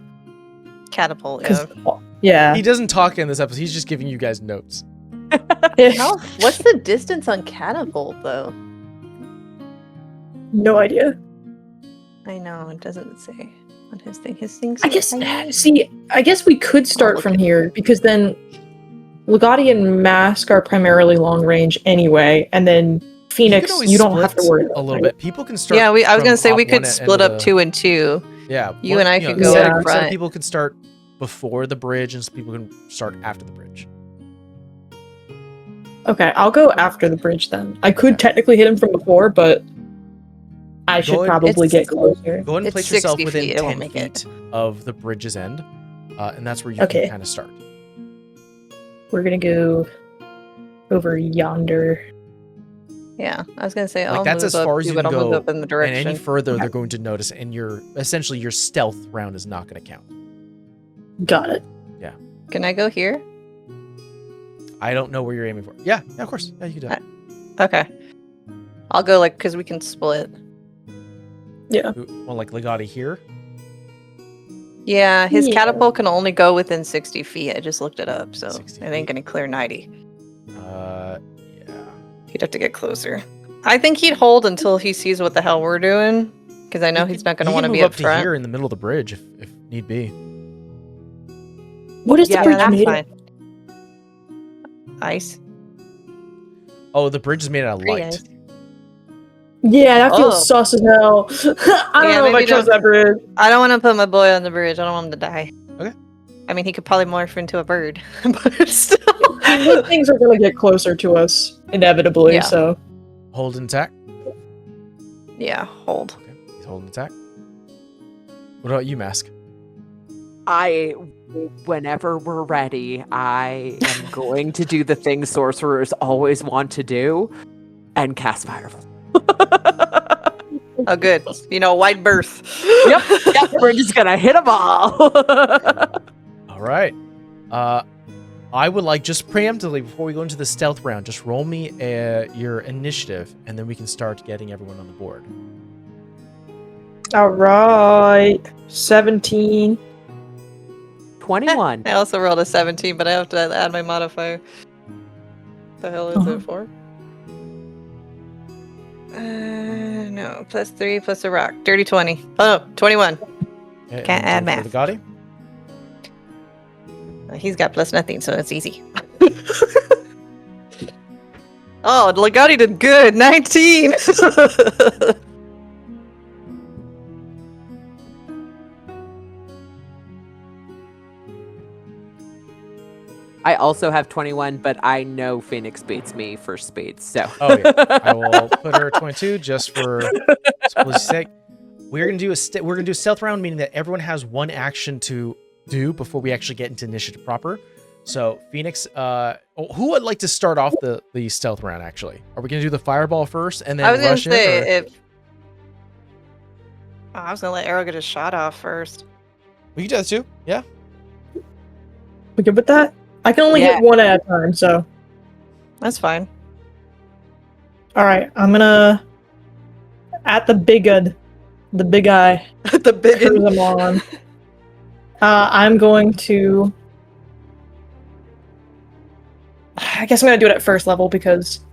Catapult, 'Cause- yeah. yeah. He doesn't talk in this episode. He's just giving you guys notes. What's the distance on catapult though? No idea. I know, it doesn't say on his thing. His thing's I guess. tiny. See, I guess we could start look from at here because then Legati and Mask are primarily long range anyway, and then Phoenix, always you don't have to split worry a about little it. bit. People can start. Yeah, I was from gonna say we top one could end split of up the- 2 and 2. Yeah, You and I could go in some front. people can start before the bridge, and some people can start after the bridge. Okay, I'll go after the bridge then. I could technically hit him from before, but I should Go ahead- probably It's- get closer. Go ahead and It's place yourself 60 within feet, it 10 won't make it. feet of the bridge's end, and that's where you Okay. can kind of start. We're gonna go over yonder. Yeah, I was gonna say Like, I'll that's move as up far as too, you but can I'll move go, up in the And direction. any further, they're going to notice, and your stealth round is not going to count. Got it. Can I go here? I don't know where you're aiming for. Yeah, of course. Yeah, you can do that. Okay. I'll go because we can split. Well, like Legati here. Yeah, his Yeah. catapult can only go within 60 feet. I just looked it up, so 60 it ain't feet. gonna clear 90. Yeah. He'd have to get closer. I think he'd hold until he sees what the hell we're doing, because I know he's not gonna He want to can be move up up to front. here in the middle of the bridge if need be. What is Yeah, the bridge that's made fine. of? Ice. Oh, the bridge is made out of Pretty light. ice. Yeah, that feels Oh. sus as hell. I don't Yeah, know if I maybe trust don't- that bridge. I don't want to put my boy on the bridge. I don't want him to die. Okay. I mean, he could probably morph into a bird, but still. These things are gonna get closer to us inevitably. Yeah. So Hold and attack. Yeah, hold. Okay, he's holding attack. What about you, Mask? Whenever we're ready, I am going to do the thing sorcerers always want to do and cast Fireball. Oh, good. You know, wide berth. Yep, we're just gonna hit them all. All right. I would like just preemptively before we go into the stealth round, just roll me your initiative, and then we can start getting everyone on the board. all right, 17. 21. I also rolled a 17, but I have to add my modifier. The hell is Uh-huh. it for? No, +3 plus a rock. Dirty 20. Oh, 21. Okay, Can't add for math. the Gotti. He's got plus nothing, so it's easy. Oh, Legati did good. 19. I also have 21, but I know Phoenix beats me for speed, so. Oh yeah, I will put her at 22 just for simplicity's sake. We're gonna do a stealth round, meaning that everyone has one action to do before we actually get into initiative proper. So Phoenix, who would like to start off the stealth round? Actually, are we gonna do the fireball first and then I was gonna rush in? say Or? if. Oh, I was gonna let Arrow get his shot off first. We can do that too. Yeah. We good with that? I can only Yeah. hit one at a time, so. That's fine. Alright, I'm gonna. At the big eye. The big. Cruise them on. I'm going to. I guess I'm gonna do it at first level because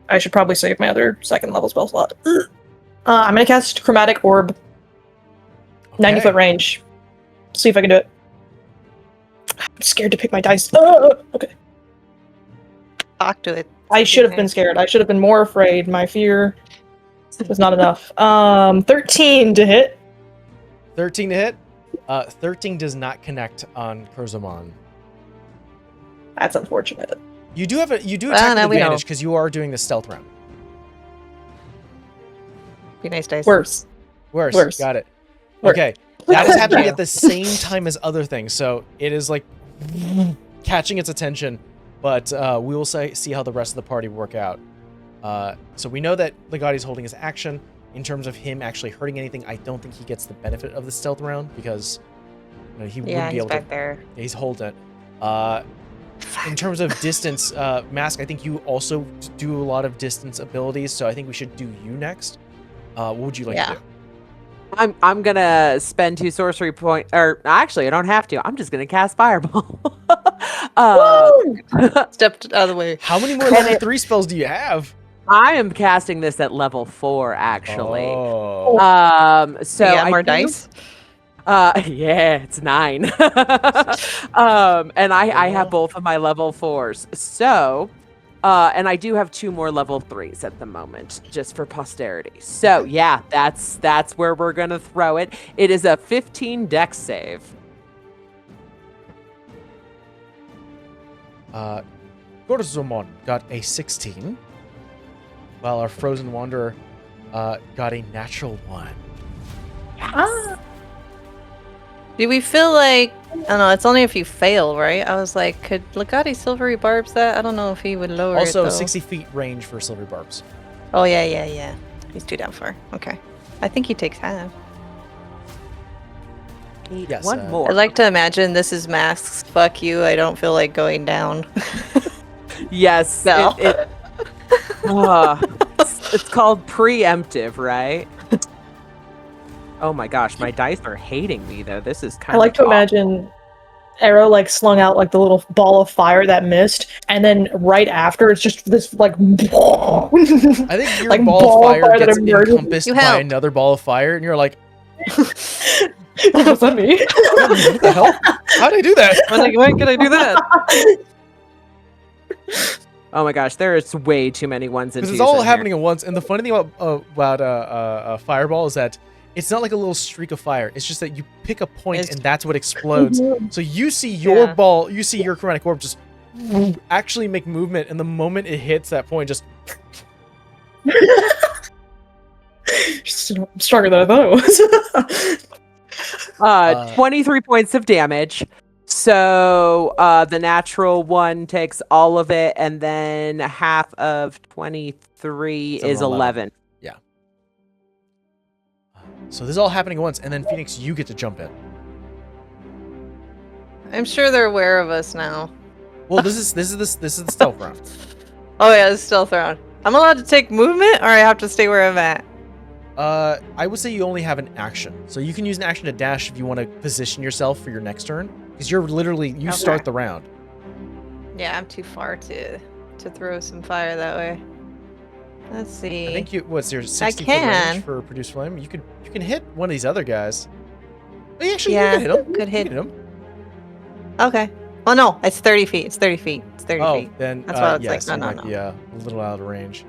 I should probably save my other second level spell slot. I'm gonna cast Chromatic Orb, 90 foot range. See if I can do it. I'm scared to pick my dice. Okay. Talk to it. I should have been scared. I should have been more afraid. My fear was not enough. 13 to hit. 13 to hit. 13 does not connect on Kurzamon. That's unfortunate. You do attack with now we know. advantage because you are doing the stealth round. Be nice dice. Worse. Worse. Got it. Worse. Okay. That is happening at the same time as other things, so it is like catching its attention, but we will see how the rest of the party work out. So we know that Legati's holding his action. In terms of him actually hurting anything, I don't think he gets the benefit of the stealth round because he wouldn't be able back to. there. He's holding it. In terms of distance, Mask, I think you also do a lot of distance abilities, so I think we should do you next. What would you like to do? I'm gonna spend 2 sorcery point, or actually I don't have to. I'm just gonna cast Fireball. Stepped out of the way. How many more level 3 spells do you have? I am casting this at level 4, actually. Oh. So you got I more do- dice? Yeah, it's 9. And I have both of my level 4s. So, and I do have 2 more level 3s at the moment, just for posterity. So yeah, that's where we're gonna throw it. It is a 15 dex save. Gorzomon got a 16, while our Frozen Wanderer got a natural 1. Do we feel like I don't know? It's only if you fail, right? I was like, could Legati Silvery Barbs that? I don't know if he would lower Also, it. 60 feet range for Silver Barbs. Oh yeah. He's 2 down 4. Okay. I think he takes half. Yes, One more. I'd like to imagine this is Masks. Fuck you. I don't feel like going down. Yes. No. It's called preemptive, right? Oh my gosh, my dice are hating me though. This is kind I of like to imagine Arrow like slung out like the little ball of fire that missed, and then right after it's just this like. I think your like ball of fire that gets emerges. encompassed You by help. another ball of fire, and you're like, Was that me? what the hell? How did I do that? I was like, when could I do that? Oh my gosh, there is way too many ones and Because twos. it's all in happening at once. And the funny thing about Fireball is that it's not like a little streak of fire. It's just that you pick a point It's- and that's what explodes. So you see your ball, you see your chromatic orb just actually make movement, and the moment it hits that point, just Stronger than I thought it was. 23 points of damage. So the natural 1 takes all of it, and then half of 23 It's is 11. so this is all happening at once, and then Phoenix, you get to jump in. I'm sure they're aware of us now. Well, this is the stealth round. Oh yeah, it's stealth round. I'm allowed to take movement, or I have to stay where I'm at. I would say you only have an action, so you can use an action to dash if you want to position yourself for your next turn, because you're literally Okay. start the round. Yeah, I'm too far to throw some fire that way. Let's see. I think what's your 60 foot can. range for produce flame? You can hit one of these other guys. Oh, actually, Yeah, you can hit him. could hit. You can him. Okay. Oh no, it's 30 feet. It's 30 feet. It's 30 Oh, feet. then That's why it's yes, like, no, you no, might no. be a little out of range.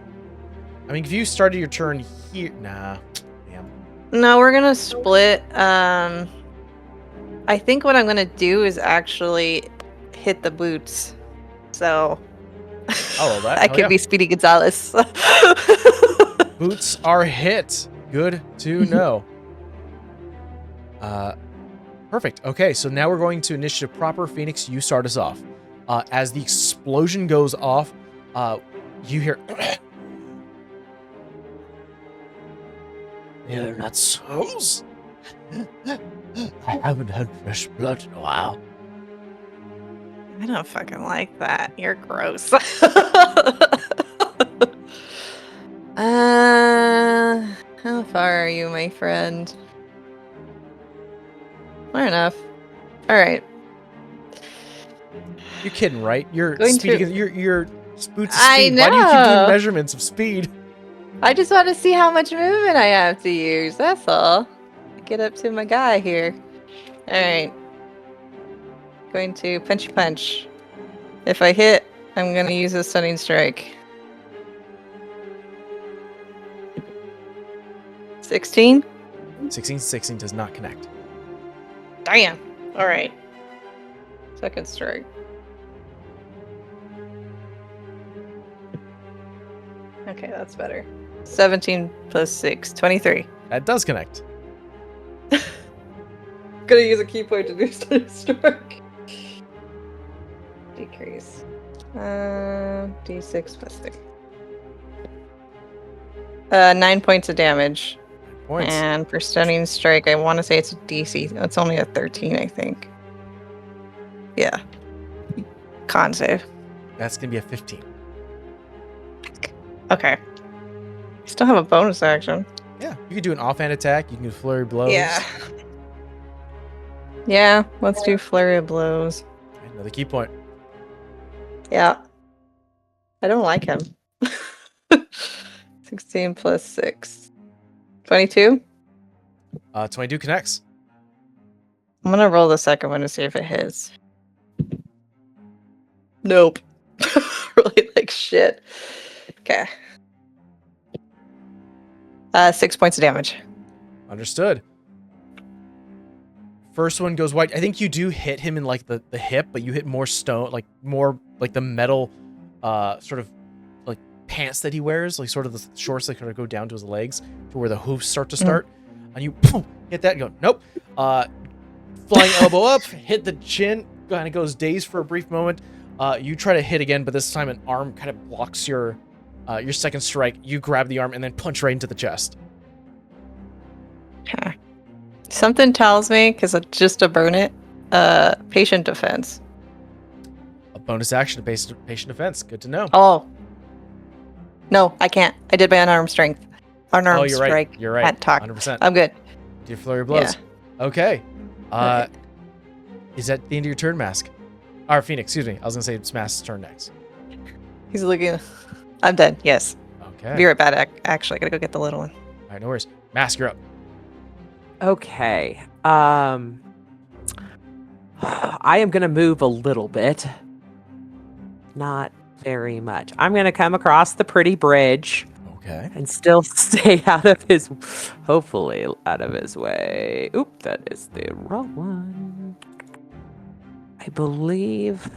I mean, if you started your turn here, nah, damn. No, we're gonna split. I think what I'm gonna do is actually hit the boots. So well, that- I hell could yeah. be Speedy Gonzalez. Boots are hit. Good to know. Perfect. Okay, so now we're going to initiative proper. Phoenix, you start us off. As the explosion goes off, you hear. They're not souls. I haven't had fresh blood in a while. I don't fucking like that. You're gross. How far are you, my friend? Far enough. All right. You're kidding, right? You're Going speeding. to- You're boots of I speed. Why do you keep doing know. measurements of speed? I just want to see how much movement I have to use. That's all. Get up to my guy here. All right. Going to punch. If I hit, I'm going to use a stunning strike. 16? 16 does not connect. Damn. All right. Second strike. Okay, that's better. 17 plus 6, 23. That does connect. Gonna use a key point to do stunning strike. Decrease. D6 plus 3. 9 points of damage. Points. And for stunning strike, I want to say it's a DC. It's only a 13, I think. Yeah. Con save. That's gonna be a 15. Okay. Still have a bonus action. Yeah, you could do an offhand attack. You can do flurry blows. Yeah. Yeah, let's do flurry of blows. Another key point. Yeah. I don't like him. 16 plus 6. 22? 22 connects. I'm gonna roll the second one to see if it hits. Nope. Really like shit. Okay. 6 points of damage. Understood. First one goes wide. I think you do hit him in like the hip, but you hit more stone, like more like the metal sort of like pants that he wears, like sort of the shorts that kind of go down to his legs to where the hoofs start to start. And you boom, hit that and go, nope. Flying elbow up, hit the chin, kind of goes dazed for a brief moment. You try to hit again, but this time an arm kind of blocks your second strike. You grab the arm and then punch right into the chest. Okay. Something tells me, because just to burn it, patient defense. A bonus action to patient defense. Good to know. Oh. No, I can't. I did my unarmed strength. Unarmed Oh, you're strike. right. You're right. At talk. 100%. I'm good. Do your flurry of blows. Okay. Okay. Is that the end of your turn, Mask? Or Phoenix, excuse me. I was going to say it's Mask's turn next. He's looking. I'm done. Yes. Okay. Be right back. Actually, I gotta go get the little one. All right, no worries. Mask, you're up. Okay. I am gonna move a little bit. Not very much. I'm gonna come across the pretty bridge Okay. and still stay out of his, hopefully out of his way. Oop, that is the wrong one. I believe.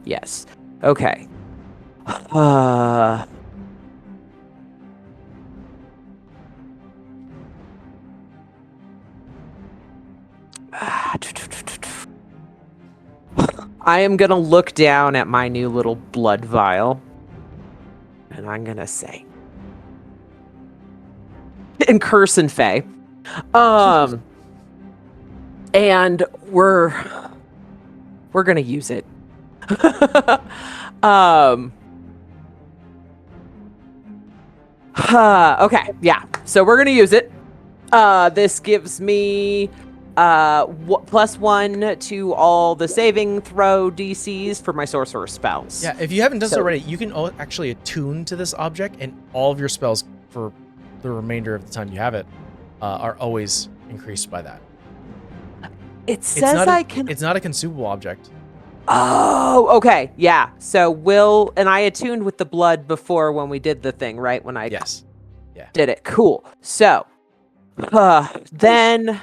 Yes. Okay. I am gonna look down at my new little blood vial, and I'm gonna say, and curse and fey, and we're gonna use it. Okay, yeah. So we're gonna use it. This gives me +1 to all the saving throw DCs for my sorcerer spells. Yeah, if you haven't done so already, you can actually attune to this object, and all of your spells for the remainder of the time you have it are always increased by that. It says I can. It's not a consumable object. Oh, okay. Yeah. So and I attuned with the blood before when we did the thing, right? When I Yes. did it. Cool. So then,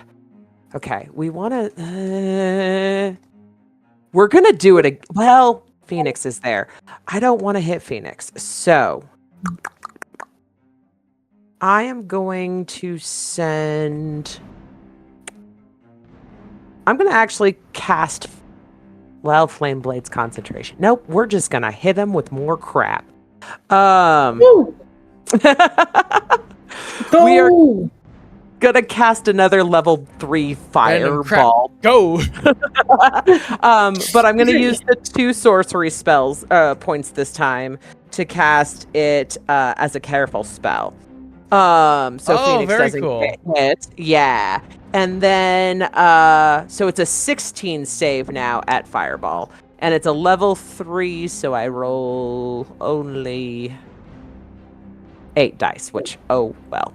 okay, we want to. We're gonna do it. Well, Phoenix is there. I don't want to hit Phoenix, so I am going to send. I'm gonna actually cast. Well, Flame Blade's concentration. Nope, we're just gonna hit him with more crap. Woo! Go! We are gonna cast another level 3 fireball. Go! But I'm gonna use the 2 sorcery spells points this time to cast it as a careful spell. So Phoenix very doesn't cool. get hit. Yeah. And then so it's a 16 save now at fireball. And it's a level 3, so I roll only 8 dice, which oh well.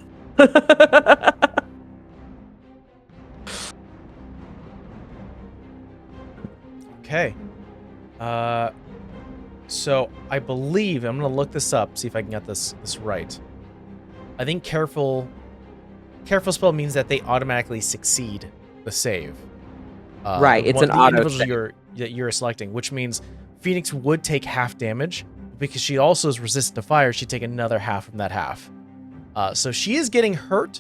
Okay. So I believe I'm gonna look this up, see if I can get this right. I think careful spell means that they automatically succeed the save. Right, it's an the auto individuals that you're selecting, which means Phoenix would take half damage because she also is resistant to fire. She'd take another half from that half. So she is getting hurt,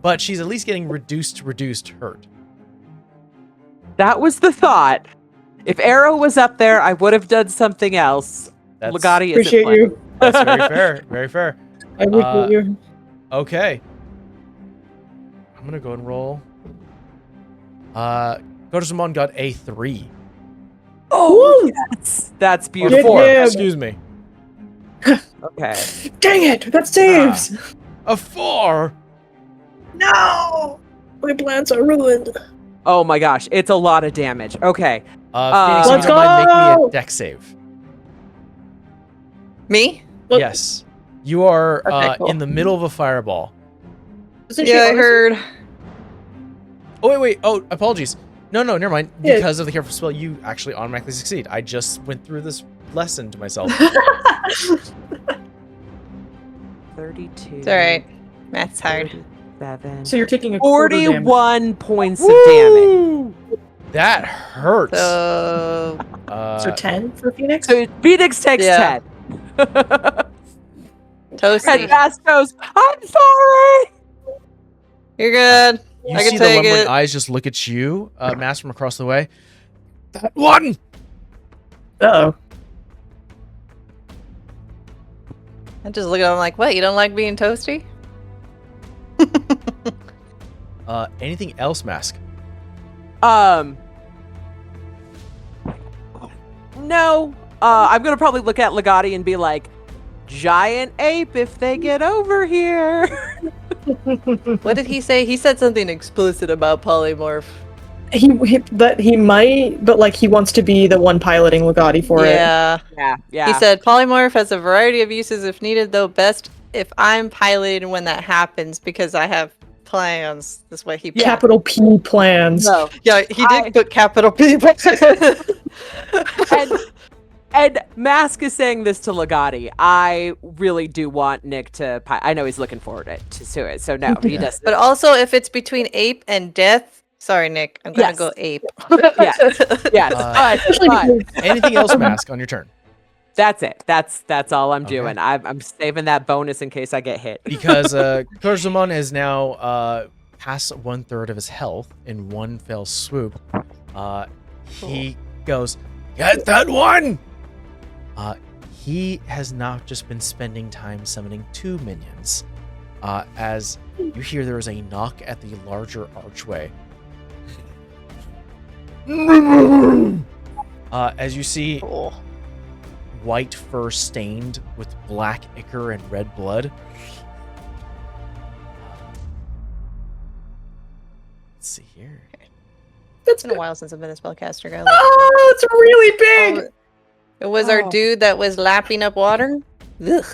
but she's at least getting reduced hurt. That was the thought. If Arrow was up there, I would have done something else. Legati isn't Appreciate playing. you. That's very fair. Very fair. I appreciate you. Okay. I'm gonna go and roll. Godazumon got a 3. Oh, yes. That's beautiful. Get him. Excuse me. Okay. Dang it! That saves! A 4. No! My plans are ruined. Oh my gosh, it's a lot of damage. Okay. Phoenix, Let's if you don't mind, make me go! a dex save. Me? Look. Yes. You are Okay, cool. in the middle of a fireball. Isn't she Yeah, I honestly- heard. Oh, wait. Oh, apologies. No, never mind. Yeah. Because of the careful spell, you actually automatically succeed. I just went through this lesson to myself. 32. It's alright. Math's hard. 37. So you're taking a quarter damage. 41 points of damage. That hurts. So So 10 for Phoenix? So Phoenix takes Yeah. 10. And toasty. Mask goes, I'm sorry. You're good. You I can see the take lumbering it. eyes just look at you, Mass from across the way. That one! Uh-oh. I just look at him like, what? You don't like being toasty? Anything else, Mask? No. I'm gonna probably look at Legati and be like, giant ape if they get over here. What did he say? He said something explicit about polymorph. He might, but like he wants to be the one piloting Legati for it. Yeah. Yeah. He said polymorph has a variety of uses if needed, though best if I'm piloting when that happens because I have plans. This way he put. Capital P plans. No. Yeah, he did put capital P. And Mask is saying this to Legati. I really do want Nick to. I know he's looking forward to it. So no, he doesn't. But also, if it's between ape and death. Sorry, Nick. I'm gonna Yes. go ape. Yes. But Anything else, Mask, on your turn? that's it. That's all I'm Okay. doing. I'm saving that bonus in case I get hit. Because Kodazumon is now past 1/3 of his health in one fell swoop. He goes, get that one! He has now just been spending time summoning 2 minions. As you hear there is a knock at the larger archway. As you see Cool. white fur stained with black ichor and red blood. Let's see here. It's been a while since I've been a spellcaster, guy. Oh, it's really big. It was our dude that was lapping up water. Ugh.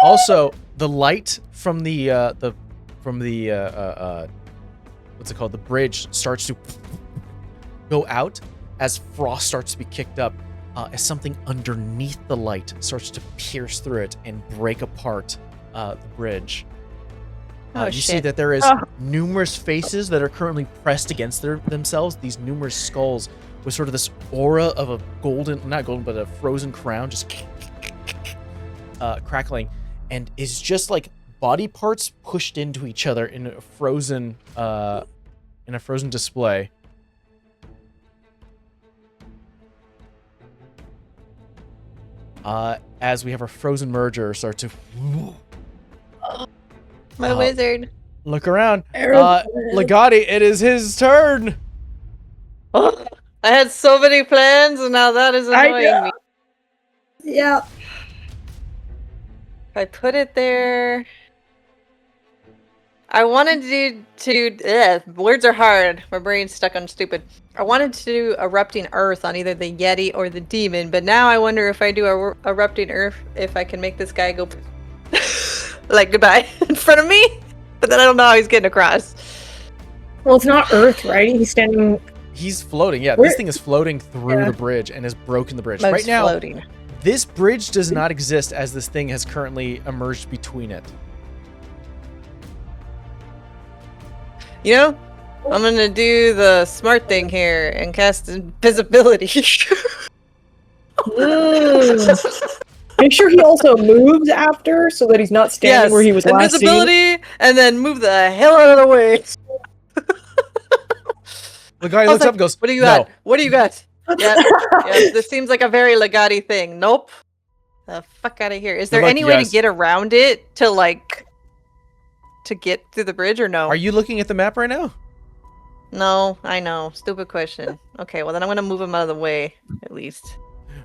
Also, the light from the what's it called? The bridge starts to go out as frost starts to be kicked up. As something underneath the light starts to pierce through it and break apart the bridge. You see that there is numerous faces that are currently pressed against themselves. These numerous skulls with sort of this aura of a not golden, but a frozen crown just crackling, and is just like body parts pushed into each other in a frozen display. As we have our frozen merger start to My wizard. look around. Legati, it is his turn. I had so many plans, and now that is annoying me. Yeah. If I put it there, I wanted to words are hard. My brain's stuck on stupid. I wanted to do erupting earth on either the Yeti or the demon, but now I wonder if I do erupting earth, if I can make this guy go like goodbye in front of me. But then I don't know how he's getting across. Well, it's not earth, right? He's floating. Yeah, this thing is floating through the bridge and has broken the bridge. Right now, floating. This bridge does not exist as this thing has currently emerged between it. You know, I'm gonna do the smart thing here and cast invisibility. Make sure he also moves after so that he's not standing where he was last seen. Invisibility, and then move the hell out of the way. The guy looks up and goes, "What do you got? What do you got?" Yeah, this seems like a very Legati thing. Nope. The fuck out of here. Is there any way to get around it to get through the bridge or no? Are you looking at the map right now? No, I know. Stupid question. Okay, well then I'm gonna move him out of the way, at least.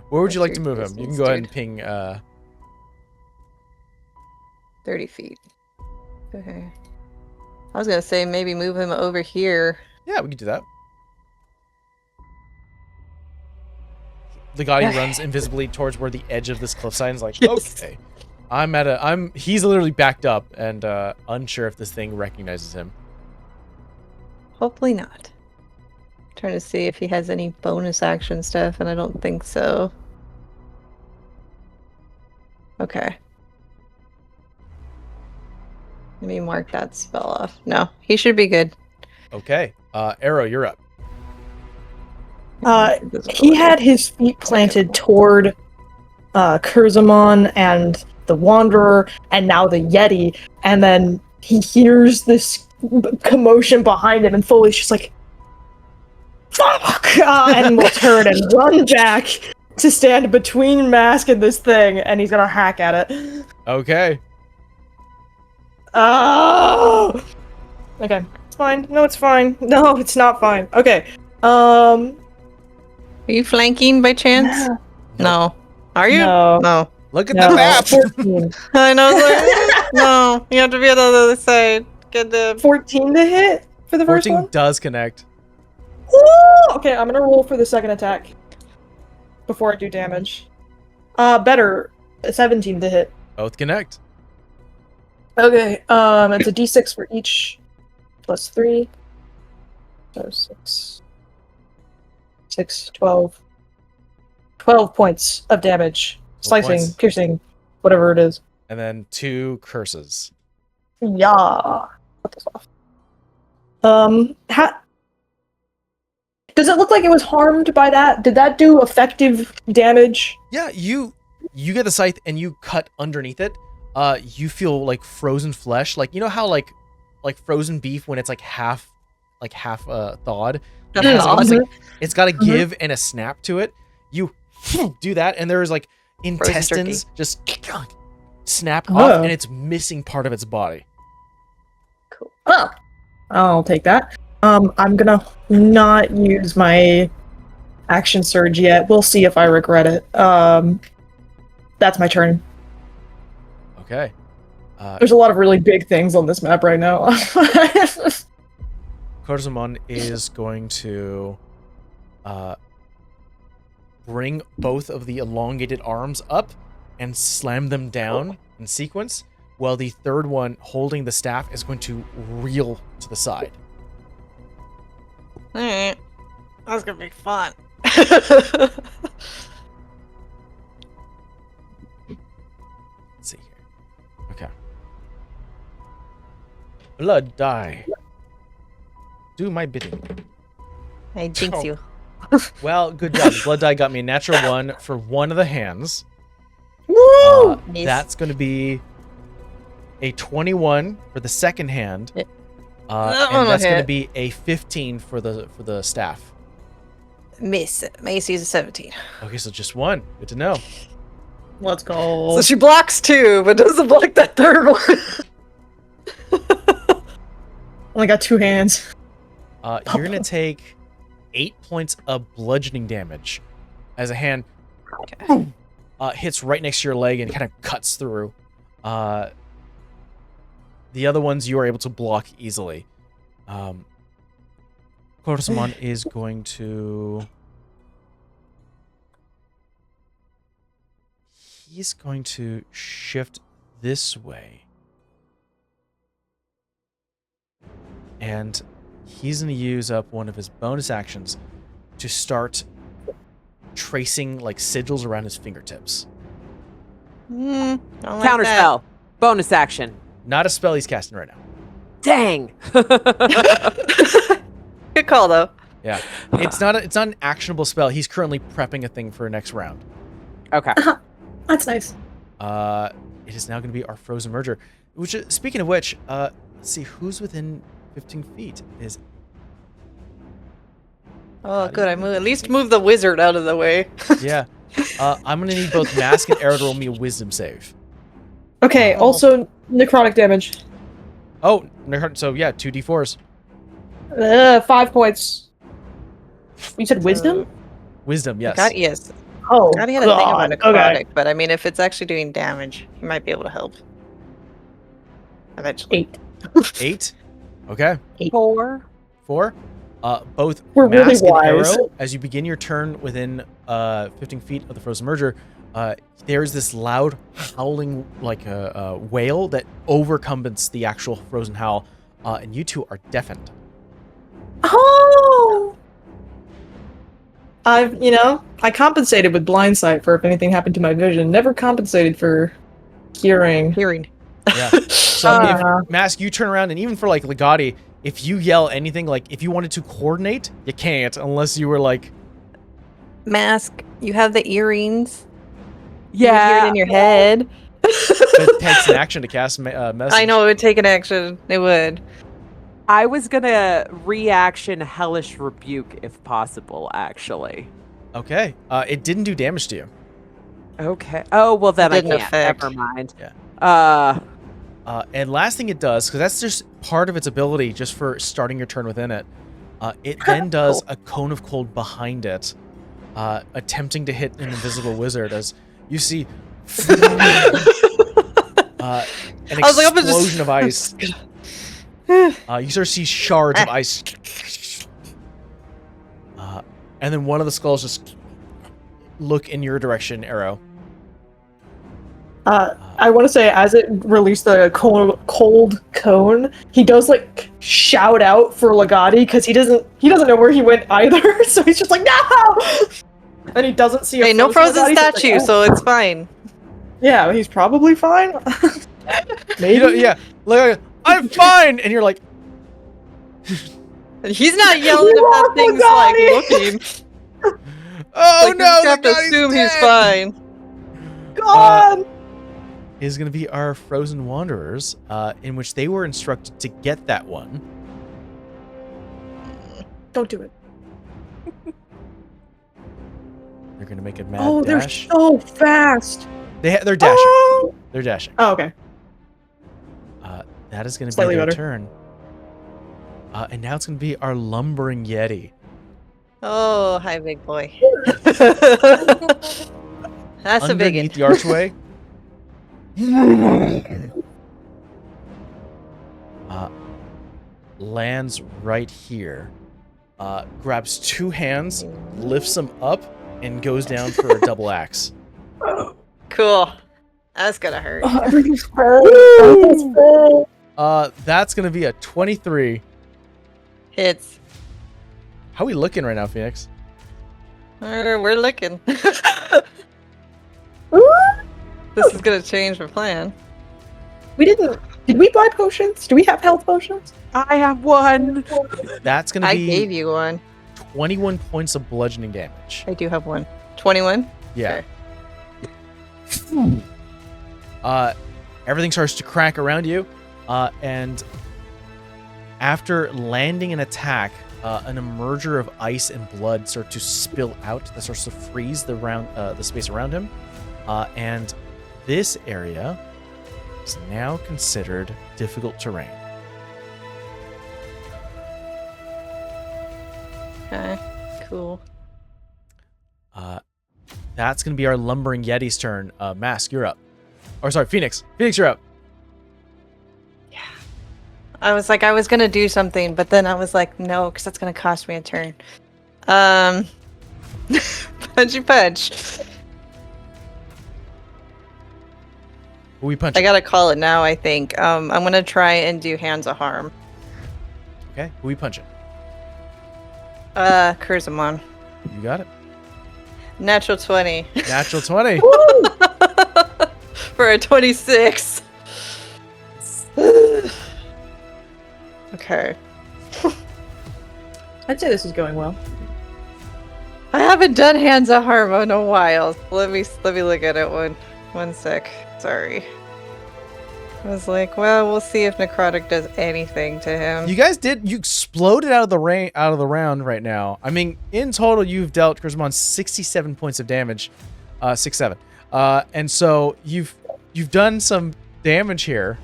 Where would you like to move him? You can go ahead and ping 30 feet. Okay. I was gonna say maybe move him over here. Yeah, we can do that. The guy runs invisibly towards where the edge of this cliffside is like, okay. He's literally backed up and unsure if this thing recognizes him. Hopefully not. Trying to see if he has any bonus action stuff, and I don't think so. Okay. Let me mark that spell off. No, he should be good. Okay. Arrow, you're up. He had his feet planted toward Kurzamon and the Wanderer, and now the Yeti, and then he hears this commotion behind him, and Foley's just like, fuck! And will turn and run back to stand between Mask and this thing, and he's gonna hack at it. Okay. Oh! Okay, it's fine. No, it's fine. No, it's not fine. Okay. Are you flanking by chance? No. Are you? No. Look at the map. 14. I know. No, you have to be on the other side. Get the 14 to hit for the first one. 14 does connect. Ooh! Okay, I'm gonna roll for the second attack before I do damage. Better. 17 to hit. Both connect. Okay. It's a d6 for each. Plus 3. So 6, 12. 12 points of damage. Slicing, piercing, whatever it is. And then 2 curses. Yeah. Put this off. Does it look like it was harmed by that? Did that do effective damage? Yeah, you get the scythe and you cut underneath it. You feel like frozen flesh. Like, you know how like frozen beef when it's like half thawed? It's got a give and a snap to it. You do that and there's like intestines just snap off and it's missing part of its body. Cool. Oh, I'll take that. I'm gonna not use my action surge yet. We'll see if I regret it. That's my turn. Okay. There's a lot of really big things on this map right now. Korzamon is going to bring both of the elongated arms up and slam them down in sequence, while the third one holding the staff is going to reel to the side. Alright. That's gonna be fun. Let's see here. Okay. Blood die. Do my bidding. I jinx Oh. you. Well, good job. Blood die got me a natural 1 for one of the hands. Woo! Nice. That's going to be a 21 for the second hand. That And one will that's going to hit. be a 15 for the staff. Miss. My AC is a 17. Okay, so just one. Good to know. Let's go. So she blocks 2, but doesn't block that third one. Only got 2 hands. You're going to take 8 points of bludgeoning damage as a hand Okay. hits right next to your leg and kind of cuts through. The other ones you are able to block easily. Korzamon is going to... He's going to shift this way. And he's going to use up one of his bonus actions to start tracing like sigils around his fingertips. Don't like Counter that. spell. Bonus action. Not a spell he's casting right now. Dang. Good call, though. Yeah, it's not an actionable spell. He's currently prepping a thing for next round. Okay. That's nice. It is now going to be our frozen merger. Which, speaking of which, let's see who's within 15 feet. Is Oh, good. I at least move the wizard out of the way. yeah. I'm going to need both Mask and Arrow to roll me a Wisdom save. Okay, Oh. also necrotic damage. Oh, so yeah, 2d4s. 5 points. You said wisdom? Wisdom, yes. Yes. Oh, God, he had a thing about necrotic, okay. but I mean, if it's actually doing damage, he might be able to help. Eventually. 8. 8. Okay. 4. 4. Both We're really Mask and wise. Arrow, as you begin your turn within 15 feet of the frozen merger, there's this loud howling like a wail that overcompensates the actual frozen howl, and you two are deafened. Oh! I compensated with blind sight for if anything happened to my vision. Never compensated for hearing. Hearing. Yeah. So if Mask, you turn around, and even for like Legati, if you yell anything, like if you wanted to coordinate, you can't unless you were like, Mask, you have the earrings. You hear Yeah. it in your head. it takes an action to cast message. I know it would take an action. It would. I was gonna reaction Hellish Rebuke if possible, actually. Okay. It didn't do damage to you. Okay. Oh, well then I Didn't can't. affect. Never mind. Yeah. And last thing it does, because that's just part of its ability just for starting your turn within it, it then does Cool. a cone of cold behind it, attempting to hit an invisible wizard as you see an I was like, I'm just- explosion of ice. You sort of see shards of ice. And then one of the skulls just look in your direction, Arrow. I want to say, as it released the cold cone, he does like shout out for Legati because he doesn't know where he went either. So he's just like, no! And he doesn't see. Hey, no frozen Legati, so it's like, statue, oh. so it's fine. Yeah, he's probably fine. Maybe. You know, yeah, like, I'm fine, and you're like, He's not yelling if that Walk, thing's Legati! like looking. oh Like, no, you just have to Legati's assume he's dead!" fine. God. Is going to be our frozen wanderers, in which they were instructed to get that one. Don't do it. They're going to make a mad Oh, they're dash. so fast. They're dashing. Oh, They're dashing. oh okay. That is going to be Slightly their better. turn. And now it's going to be our lumbering yeti. Oh, hi, big boy. That's a big Underneath the archway. lands right here, grabs two hands, lifts them up, and goes down for a double axe. Cool. That's gonna hurt. Everything's fine. That's gonna be a 23. Hits. How we looking right now, Phoenix? We're looking. This is gonna change my plan. Did we buy potions? Do we have health potions? I have one. That's gonna I be gave you one. 21 points of bludgeoning damage. I do have one. 21? Yeah. Okay. Everything starts to crack around you, and after landing an attack, an emerger of ice and blood start to spill out. That starts to freeze the space around him, and this area is now considered difficult terrain. Okay. Cool. That's going to be our lumbering Yeti's turn. Mask, you're up. Or sorry, Phoenix. Phoenix, you're up. I was like, I was gonna do something, but then I was like, no, because that's gonna cost me a turn. Punchy punch. Who we punch? I gotta call it now, I think. I'm gonna try and do hands of harm. Okay, who we punching? Kurzamon. You got it. Natural 20. Natural 20. For a 26. Okay. I'd say this is going well. I haven't done hands of harm in a while. Let me look at it one sec. Sorry. I was like, well, we'll see if necrotic does anything to him. You guys you exploded out of the round right now. I mean, in total, you've dealt Kurzamon 67 points of damage, 6-7, and so you've done some damage here.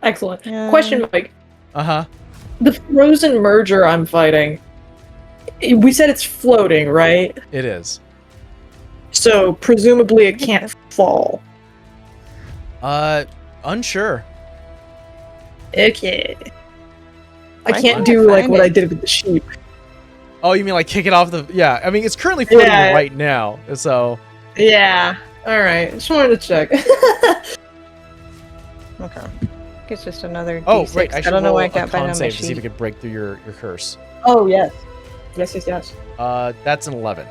Excellent. Yeah. Question, Mike. Uh-huh. The frozen merger I'm fighting, we said it's floating, right? It is. So presumably it can't fall. Unsure. Okay. I Why can't can't do I like find what it? I did with the sheep. Oh, you mean like kick it off the... Yeah, I mean, it's currently floating Yeah. right now, so... Yeah. Alright. Just wanted to check. Okay. It's just another Oh, D6. wait, I I should don't know roll why I a can't find con it on my save to see if it sheet. could break through your curse. Oh, yes. Yes. That's an 11.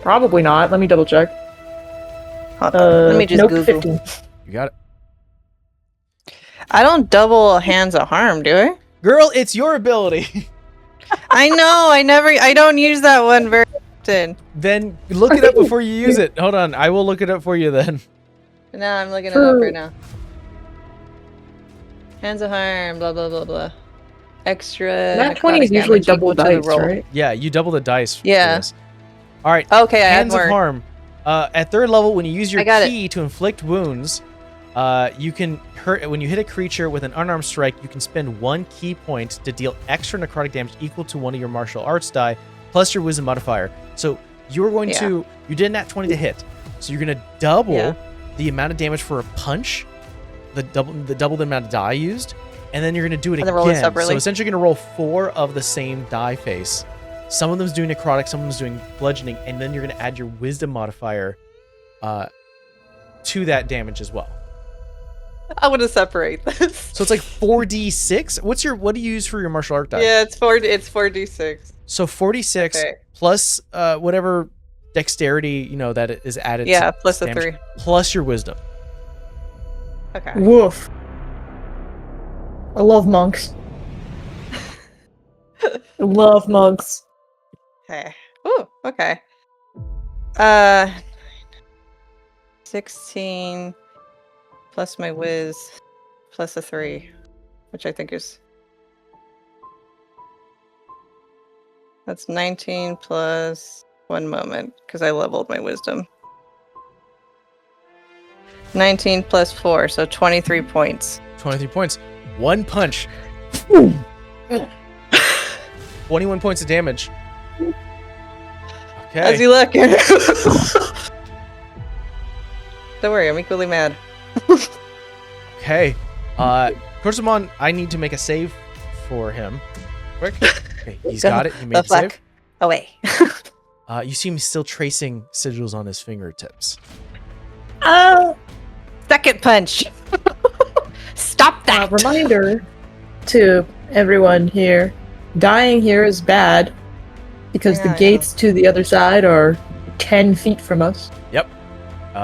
Probably not. Let me double check. Hold on. Let me just nope, Google. 15. You got it. I don't double hands of harm, do I? Girl, it's your ability. I know. I don't use that one very often. Then look it up before you use it. Hold on, I will look it up for you then. No, I'm looking it up right now. Hands of harm, blah blah blah blah. Extra. That 20 is necrotic usually damage equal double to the dice, roll. right? Yeah, you double the dice. for Yeah. this. All right. Okay, I had Hands of more. harm. At third level, when you use your I got it. key to inflict wounds, you can hurt when you hit a creature with an unarmed strike. You can spend 1 key point to deal extra necrotic damage equal to one of your martial arts die plus your wisdom modifier. So you're going Yeah. to you did nat 20 to hit, so you're going to double Yeah. the amount of damage for a punch, the double the amount of die used, and then you're going to do it And then roll it again. So separately? essentially, you're going to roll 4 of the same die face. Some of them's doing necrotic, some of them's doing bludgeoning, and then you're going to add your wisdom modifier to that damage as well. I want to separate this. So it's like 4d6. What do you use for your martial art die? Yeah, it's 4d6. So 46 Okay. plus whatever dexterity that is added. Yeah, to plus the damage, 3. plus your wisdom. Okay. Woof. I love monks. I love monks. Okay. Ooh, okay. 16 plus my whiz plus a 3, which I think is... That's 19 plus 1 moment, because I leveled my wisdom. 19 plus 4, so 23 points. 23 points. 1 punch. 21 points of damage. Okay. How's he looking? Don't worry, I'm equally mad. Okay. Korsamon, I need to make a save for him. Quick. Okay, he's got it. He made The a save. fuck away. You see him still tracing sigils on his fingertips. Oh, second punch. Stop that. Reminder to everyone here: dying here is bad because Yeah, the I know. gates to the other side are 10 feet from us. Yep.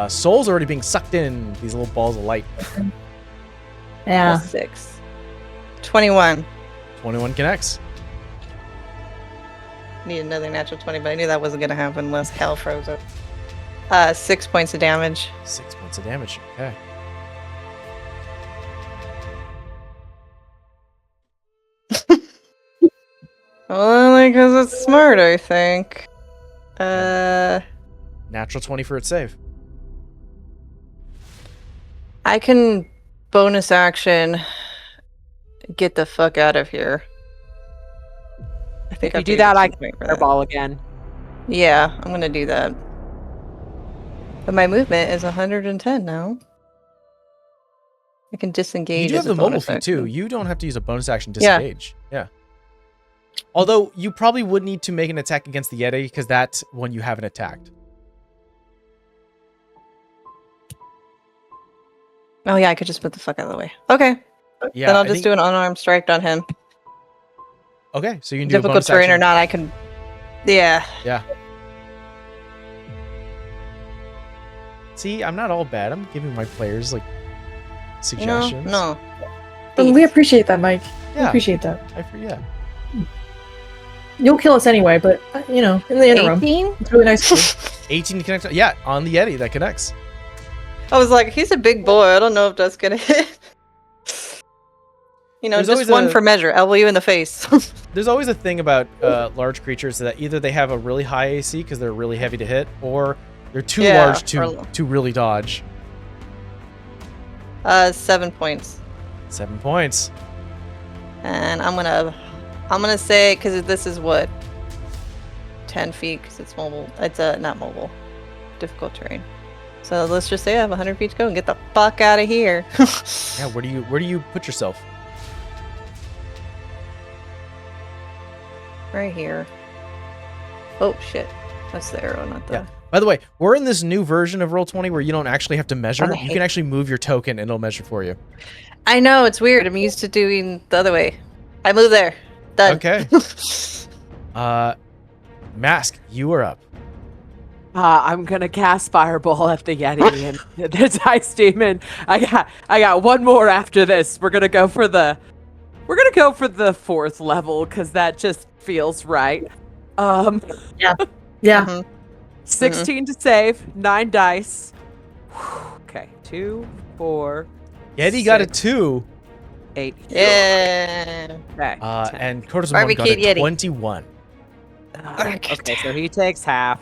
Soul's already being sucked in these little balls of light. Yeah. Plus 6. 21. 21 connects. Need another natural 20, but I knew that wasn't going to happen unless hell froze up. 6 points of damage. 6 points of damage. Okay. Only because it's smart, I think. Natural 20 for its save. I can bonus action get the fuck out of here. I think If you I've do used that, I something can for that. fireball again. Yeah, I'm gonna do that. But my movement is 110 now. I can disengage. You do have as a the mobile bonus feat too. action. You don't have to use a bonus action to Yeah. disengage. Yeah. Although you probably would need to make an attack against the Yeti because that's one you haven't attacked. Oh yeah, I could just put the fuck out of the way. Okay, Yeah. then I'll I just think- do an unarmed strike on him. Okay, so you can do a Difficult bonus terrain or action. not, I can. Yeah. Yeah. See, I'm not all bad. I'm giving my players like No, suggestions. no. We appreciate that, Mike. We Yeah. appreciate that. Yeah. You'll kill us anyway, but, in the interim, 18? it's really nice of you. 18 connects. Yeah, on the Yeti that connects. I was like, he's a big boy. I don't know if that's gonna hit. There's just always one a- for measure. Elbow you in the face. There's always a thing about large creatures that either they have a really high AC because they're really heavy to hit, or they're too Yeah, large or- to really dodge. 7 points. 7 points. And I'm gonna say, because this is what? 10 feet, because it's mobile. It's not mobile. Difficult terrain. So let's just say I have 100 feet to go and get the fuck out of here. Yeah, where do you put yourself? Right here. Oh shit. That's the arrow, not the. Yeah. By the way, we're in this new version of Roll20 where you don't actually have to measure. I You hate- can actually move your token and it'll measure for you. I know, it's weird. I'm used to doing the other way. I move there. Done. Okay. Mask, you are up. I'm gonna cast Fireball at the Yeti and the Ice Demon. I got one more after this. We're gonna go for the fourth level because that just feels right. Yeah. Mhm. 16 to save, 9 dice. Okay, 2, 4, Yeti got a 6, 2, 8. Yeah. Okay. 10. and Cortazamon got Barbecued a Yeti. 21. Okay, so he takes half.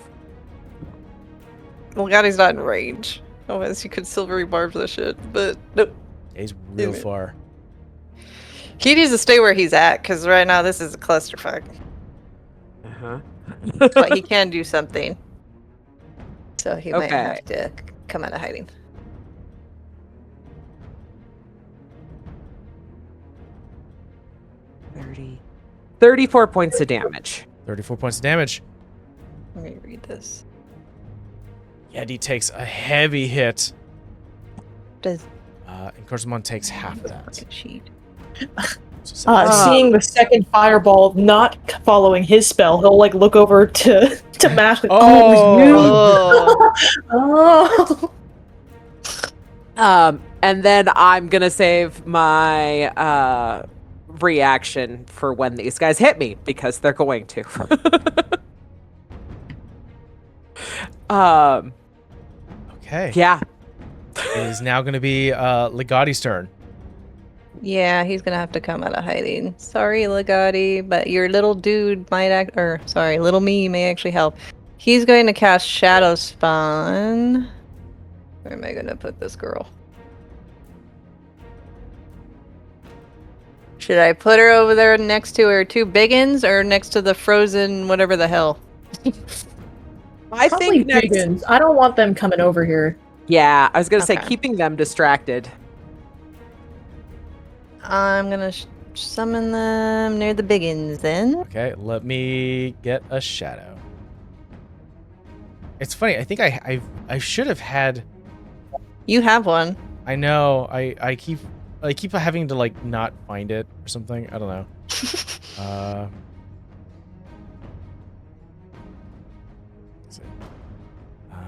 Well, God, he's not in range. Otherwise, you could silvery barb the shit. But nope. He's real Damn it. far. He needs to stay where he's at, because right now this is a clusterfuck. Uh-huh. But he can do something. So he might Okay. have to come out of hiding. $30. 34 points of damage. 34 points of damage. Let me read this. Yeti takes a heavy hit. Does And Cortazamon takes half of that. fucking cheat. So Seeing the second fireball not following his spell, he'll look over to Mash. Like, oh, it was you. Oh. Oh. And then I'm gonna save my reaction for when these guys hit me because they're going to. okay. Yeah. It is now going to be Legati's turn. Yeah, he's gonna have to come out of hiding. Sorry, Legati, but your little dude might little me may actually help. He's going to cast Shadow Spawn. Where am I gonna put this girl? Should I put her over there next to her two biggins or next to the frozen whatever the hell? I Probably think next. Biggins. I don't want them coming over here. Yeah, I was gonna say Okay. keeping them distracted. I'm gonna summon them near the biggins then. Okay, let me get a shadow. It's funny. I think I should have had. You have one. I know. I keep having to like not find it or something. I don't know. Let's see.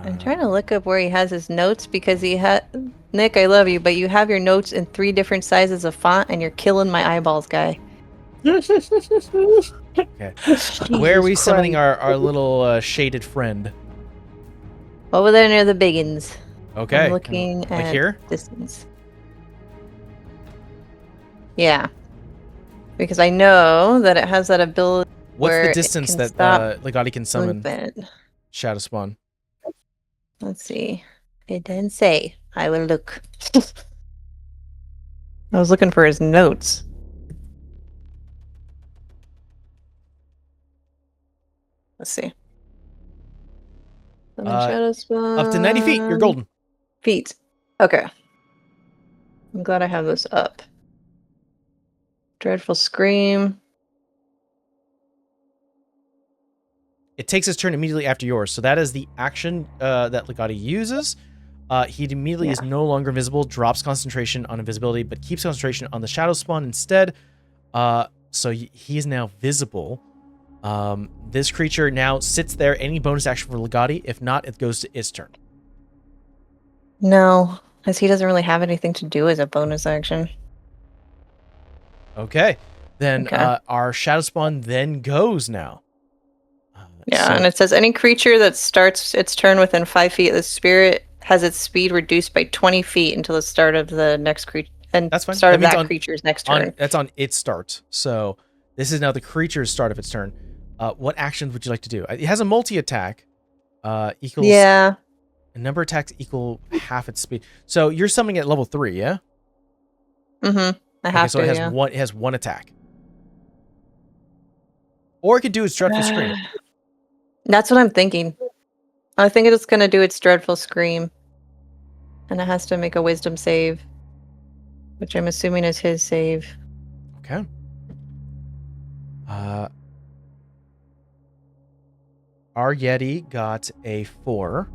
I'm trying to look up where he has his notes because he had Nick, I love you, but you have your notes in 3 different sizes of font and you're killing my eyeballs, guy. Okay. Where are we Jesus summoning Christ. our little shaded friend? Over there near the biggins. Okay. I'm looking like at here? distance. Yeah. Because I know that it has that ability. What's where the it distance can that stop Legati can summon movement. Shadow Spawn? Let's see. It didn't say. I will look. I was looking for his notes. Let's see. Shadow Spawn. Up to 90 feet. You're golden. Feet. Okay. I'm glad I have this up. Dreadful Scream. It takes his turn immediately after yours. So that is the action that Legati uses. He immediately is no longer visible, drops concentration on invisibility, but keeps concentration on the Shadow Spawn instead. So he is now visible. This creature now sits there. Any bonus action for Legati? If not, it goes to its turn. No, because he doesn't really have anything to do as a bonus action. Okay. Then Okay. our Shadow Spawn then goes now. Yeah, So- and it says any creature that starts its turn within 5 feet of the spirit has its speed reduced by 20 feet until the start of the next creature. And That's fine. start That of means that on- creature's next turn. That's on its start. So this is now the creature's start of its turn. What actions would you like to do? It has a multi-attack. Equals Yeah. a number of attacks equal half its speed. So you're summoning at level 3, yeah? Mm-hmm. I have so to, it has yeah. one. It has one attack. Or it could do its dreadful scream. That's what I'm thinking. I think it's going to do its dreadful scream. And it has to make a wisdom save. Which I'm assuming is his save. Okay. Our Yeti got a 4.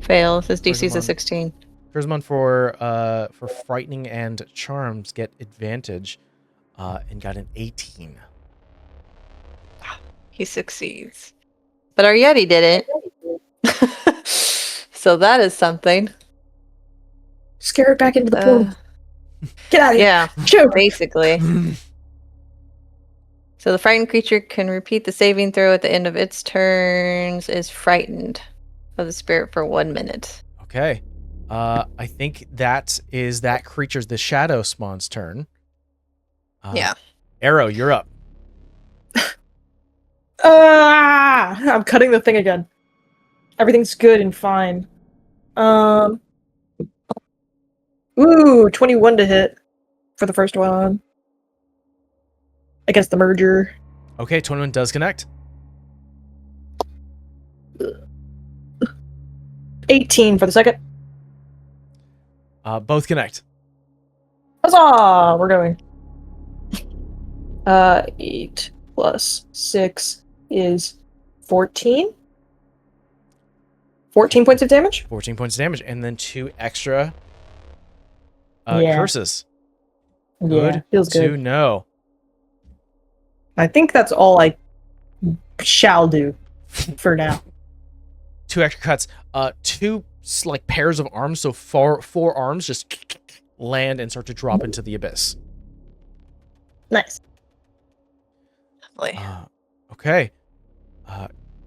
Fails. His DC is Charisma. a 16. Charisma for frightening and charms get advantage, and got an 18. He succeeds. But our Yeti didn't. So that is something. Scare it back into the pool. Get out of here. Yeah, Shoot. basically. So the frightened creature can repeat the saving throw at the end of its turns, is frightened of the spirit for 1 minute. Okay. I think that is that creature's, the Shadow Spawn's turn. Yeah. Arrow, you're up. I'm cutting the thing again. Everything's good and fine. Ooh, 21 to hit for the first one. Against the merger. Okay, 21 does connect. 18 for the second. Both connect. Huzzah! We're going. 8 plus 6 is 14. 14 points of damage? 14 points of damage, and then 2 extra Yeah. curses. Yeah, Good feels to good. know. I think that's all I shall do for now. 2 extra cuts. 2 like pairs of arms, so four arms just land and start to drop into the abyss. Nice. Lovely. Okay.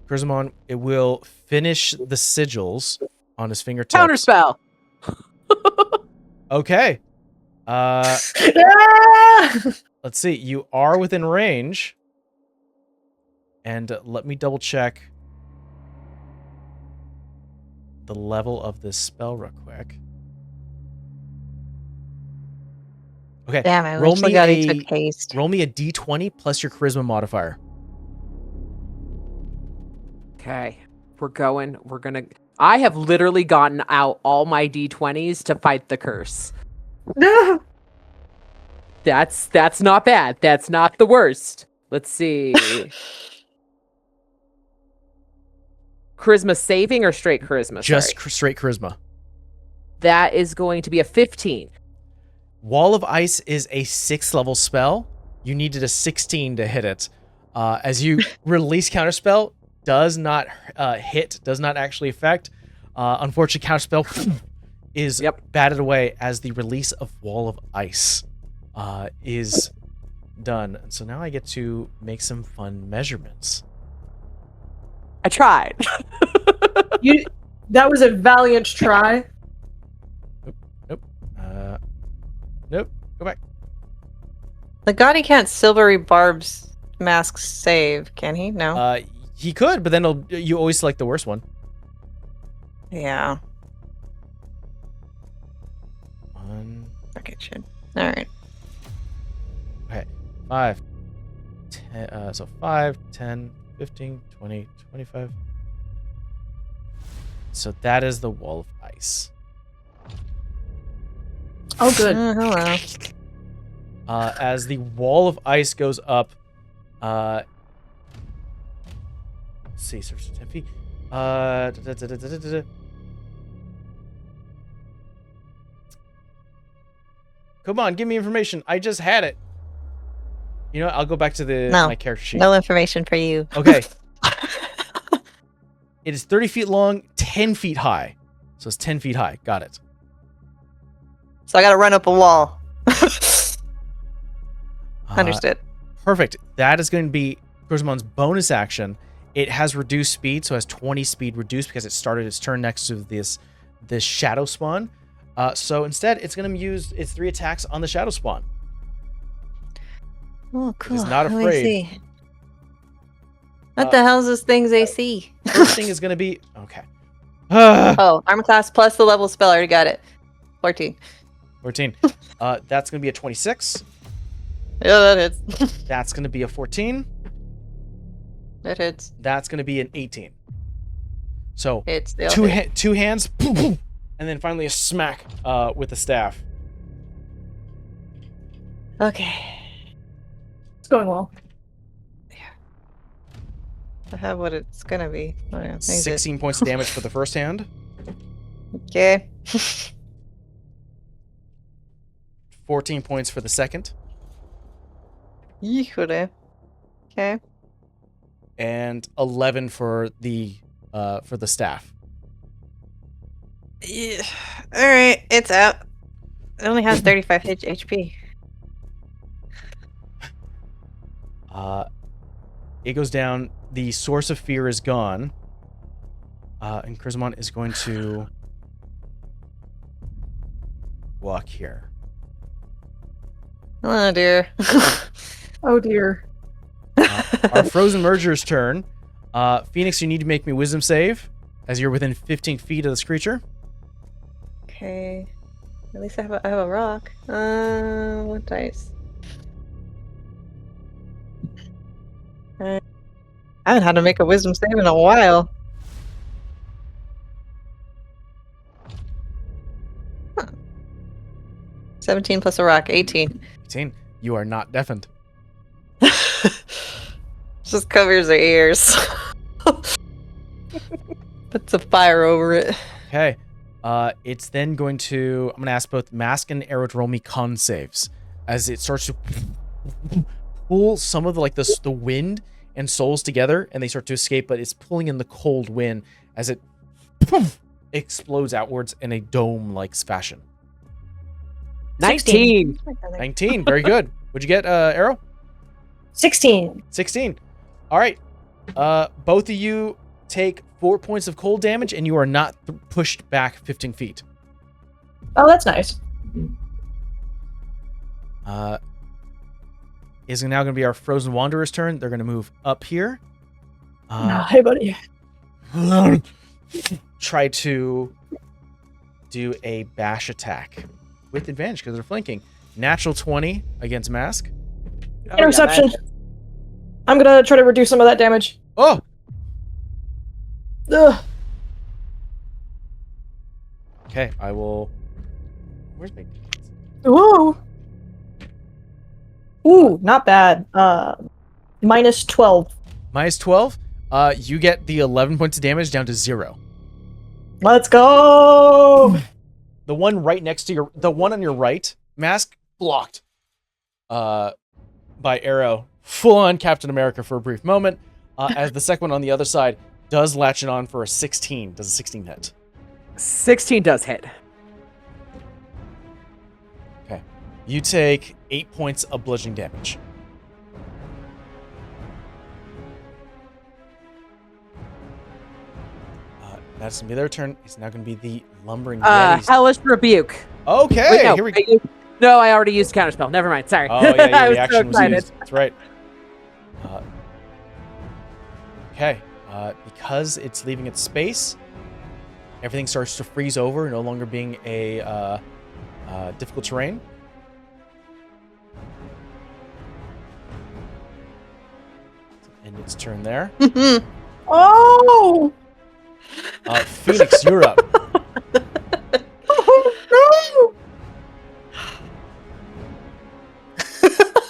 Grismon, it will finish the sigils on his fingertips. Counterspell. Okay. Ah! Let's see. You are within range. And let me double check the level of this spell real quick. Okay. Damn, I roll wish me Legati a- took haste. Roll me a d20 plus your charisma modifier. Okay, we're gonna. I have literally gotten out all my d20s to fight the curse. No! That's not bad. That's not the worst. Let's see. Charisma saving or straight charisma? Just Sorry. straight charisma. That is going to be a 15. Wall of Ice is a 6th level spell. You needed a 16 to hit it. As you release Counterspell, does not hit, does not actually affect. Unfortunately, Counterspell is batted away as the release of Wall of Ice is done. And so now I get to make some fun measurements. I tried. That was a valiant try. Nope. Go back. Legati can't silvery barbs mask save, can he? No. He could, but then you always select the worst one. Yeah. One. Okay, shit. All right. Okay. 5. 10, so 5, 10, 15, 20, 25. So that is the Wall of Ice. Oh, good. Hello. As the Wall of Ice goes up, let's see, search 10 feet. Come on, give me information. I just had it. You know what? I'll go back to my character sheet. No information for you. Okay. It is 30 feet long, 10 feet high. So it's 10 feet high. Got it. So I gotta run up a wall. Understood. Perfect. That is going to be Grismon's bonus action. It has reduced speed, so it has 20 speed reduced because it started its turn next to this shadow spawn. So instead, it's going to use its 3 attacks on the shadow spawn. Oh, cool. It is not Let me afraid. see. What the hell is this thing's AC? First thing is going to be... Okay. Oh, armor class plus the level spell. I already got it. 14. 14. That's going to be a 26. Yeah, that hits. That's going to be a 14. That hits. That's going to be an 18. So Hits. two hands, boom, boom, and then finally a smack with the staff. Okay. It's going well. I have what it's gonna be. Oh, yeah. 16 points of damage for the first hand. Okay. 14 points for the second. Híjole. Okay. And 11 for the staff. Yeah. All right, it's out. It only has 35 HP. It goes down. The source of fear is gone. And Grismon is going to walk here. Oh dear. Oh dear. Our frozen merger's turn. Phoenix, you need to make me wisdom save as you're within 15 feet of this creature. Okay. At least I have a rock. What dice? I haven't had to make a wisdom save in a while. Huh. 17 plus a rock, 18. 18. You are not deafened. Just covers their ears. Puts a fire over it. Okay. It's then going to... I'm going to ask both Mask and Arrow to roll me con saves as it starts to pull some of the wind and souls together, and they start to escape, but it's pulling in the cold wind as it explodes outwards in a dome-like fashion. 19. 19. Very good. What'd you get, Arrow? 16. 16. All right. Both of you take 4 points of cold damage, and you are not pushed back 15 feet. Oh, that's nice. Is now going to be our Frozen Wanderer's turn. They're going to move up here. Hey, buddy. Try to do a bash attack with advantage because they're flanking. Natural 20 against Mask. Interception. I'm gonna try to reduce some of that damage. Oh! Ugh. Okay, I will... Where's my... Whoa. Ooh, not bad. Minus 12. Minus 12. You get the 11 points of damage down to 0. Let's go! The one right next to the one on your right, Mask, blocked. By arrow, full on Captain America for a brief moment. As the second one on the other side does latch it on for a 16. Does a 16 hit? 16 does hit. Okay. You take 8 points of bludgeoning damage. That's gonna be their turn. It's now gonna be the lumbering Yetis. Hellish Rebuke. Okay, Wait, no, here we go. No, I already used counterspell. Never mind. Sorry. Oh yeah, I the was so action was excited. used. That's right. Okay, because it's leaving its space, everything starts to freeze over, no longer being a difficult terrain. And its turn there. Oh! Phoenix, you're up. Oh,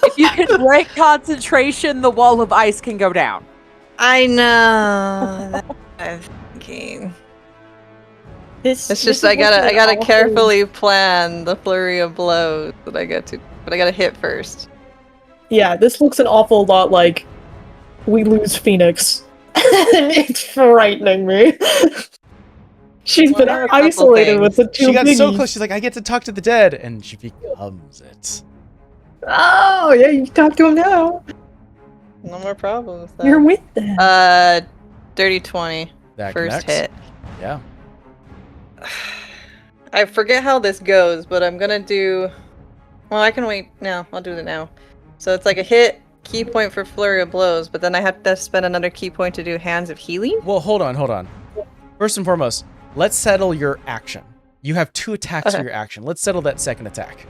If you can break concentration, the wall of ice can go down. I know. That's what I'm thinking. no! This It's just is I gotta looking awful. carefully plan the flurry of blows that I get to, but I gotta hit first. Yeah, this looks an awful lot like we lose Phoenix. It's frightening me. She's What been are a couple isolated with the things? two She got so biggies. close, she's like, I get to talk to the dead, and she becomes it. Oh, yeah, you can talk to him now. No more problems. You're with them. Dirty 20. That First connects. hit. Yeah. I forget how this goes, but I'm gonna do. Well, I can wait. No, I'll do it now. So it's like a hit, key point for flurry of blows, but then I have to spend another key point to do hands of healing. Well, hold on. First and foremost, let's settle your action. You have 2 attacks for your action. Let's settle that second attack.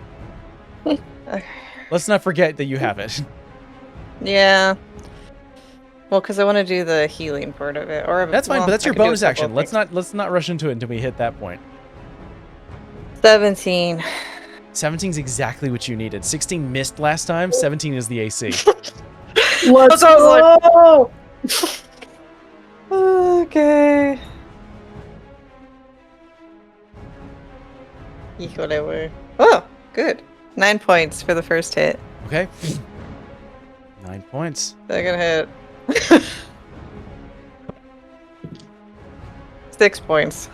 Okay. Let's not forget that you have it. Yeah. Well, because I want to do the healing part of it, or That's fine, well, but that's I your could do a bonus couple action. of Let's not rush into it until we hit that point. things. 17. 17's exactly what you needed. 16 missed last time. 17 is the AC. Let's go! Okay. Whatever. Oh, good. 9 points for the first hit. Okay. 9 points. Second hit. 6 points.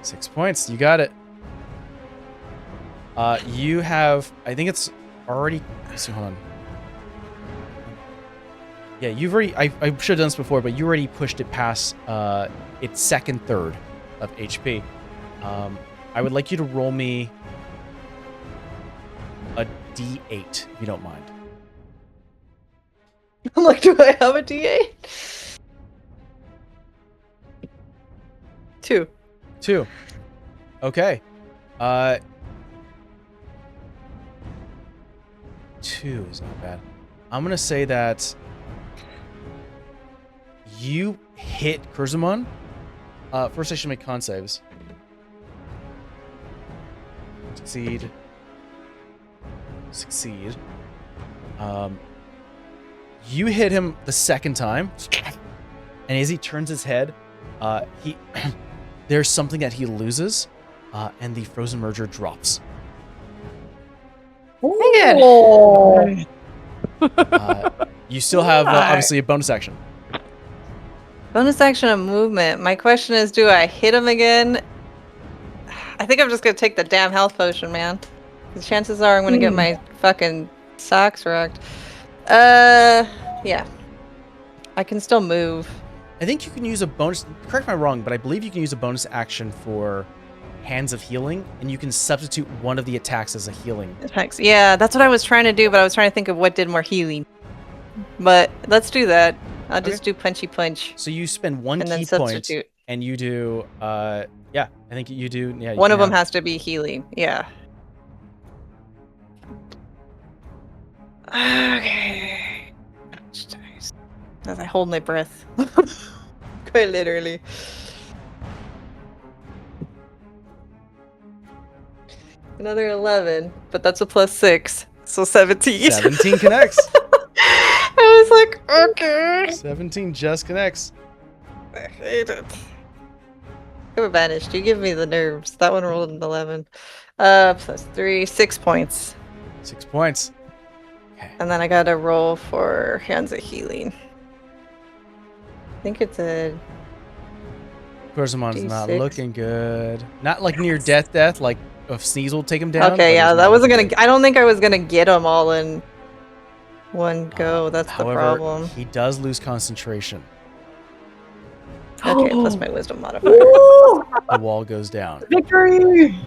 6 points. You got it. You have. I think it's already. Let's see, hold on. Yeah, you've already. I should have done this before, but you already pushed it past its second third of HP. I would like you to roll me a D8, if you don't mind. I'm like, do I have a D8? 2. 2. Okay. 2 is not bad. I'm gonna say that you hit Kurzamon. First I should make con saves. Succeed. Succeed. You hit him the second time, and as he turns his head, he there's something that he loses, and the frozen merger drops. Oh. You still have obviously a bonus action. Bonus action of movement. My question is, do I hit him again? I think I'm just gonna take the damn health potion, man. The chances are I'm gonna get my fucking socks wrecked. Yeah. I can still move. I think you can use a bonus. Correct me if I'm wrong, but I believe you can use a bonus action for Hands of Healing, and you can substitute one of the attacks as a healing. Attacks. Yeah, that's what I was trying to do, but I was trying to think of what did more healing. But let's do that. I'll just do punchy punch. So you spend one And then key point, substitute. and you do. Yeah, I think you do. Yeah, One you of them have- has to be healing. Yeah. Okay. As I hold my breath. Quite literally. Another 11, but that's a +6. So 17. 17 connects. I was like, okay. 17 just connects. I hate it. They were banished. You give me the nerves. That one rolled an 11. Plus 3, 6 points. 6 points. And then I got a roll for Hands of Healing. I think it's a Corsomon's not D6. looking good. Not like near death, like if Sneeze will take him down. okay. but Yeah, he's that not wasn't looking gonna. I don't think I was gonna get them all in one go. That's However, the problem. he does lose concentration. Okay, plus my Wisdom modifier. Woo! The wall goes down. Victory!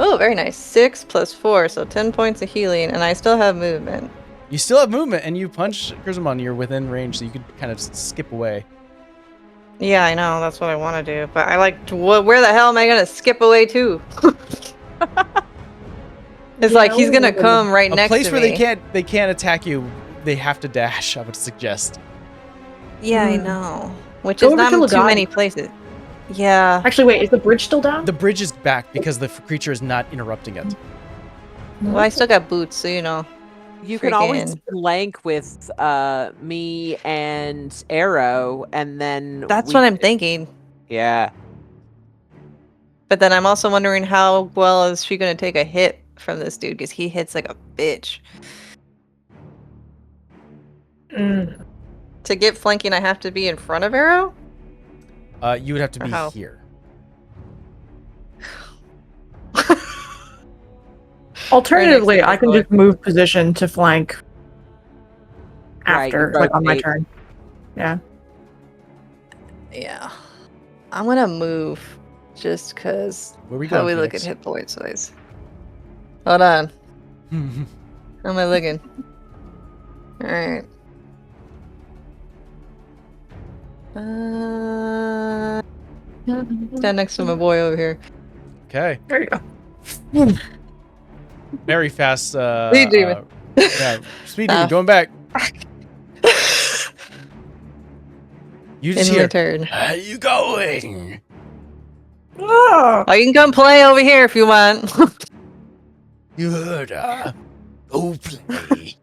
Oh, very nice. 6 plus 4, so 10 points of healing, and I still have movement. You still have movement, and you punch Kurzamon. You're within range, so you could kind of skip away. Yeah, I know. That's what I want to do. But I like, where the hell am I gonna skip away to? It's like he's gonna come right A next place to where me. they can't attack you. They have to dash. I would suggest. Yeah, I Hmm. know. Which Go is over not to too Lugatti. many places. Yeah. Actually, wait, is the bridge still down? The bridge is back because the creature is not interrupting it. Well, I still got boots, so you know. You can always Freaking- flank with me and Arrow, and then That's what I'm thinking. Yeah. But then I'm also wondering how well is she gonna take a hit from this dude, because he hits like a bitch. Mm. To get flanking, I have to be in front of Arrow? You would have to Or be how? here. Alternatively, Right next to I can the just move position to flank Right, after, you like on my rotate. turn. Yeah. Yeah. I'm gonna move just because Where we how going? we look at hit points wise. Hold on. How am I looking? Alright. Stand next to my boy over here. Okay. There you go. Very fast. Speed demon. Yeah, speed demon Ah. going back. You just In hear. return. How you going? Ah! Oh, you can come play over here if you want. You heard her. Go play.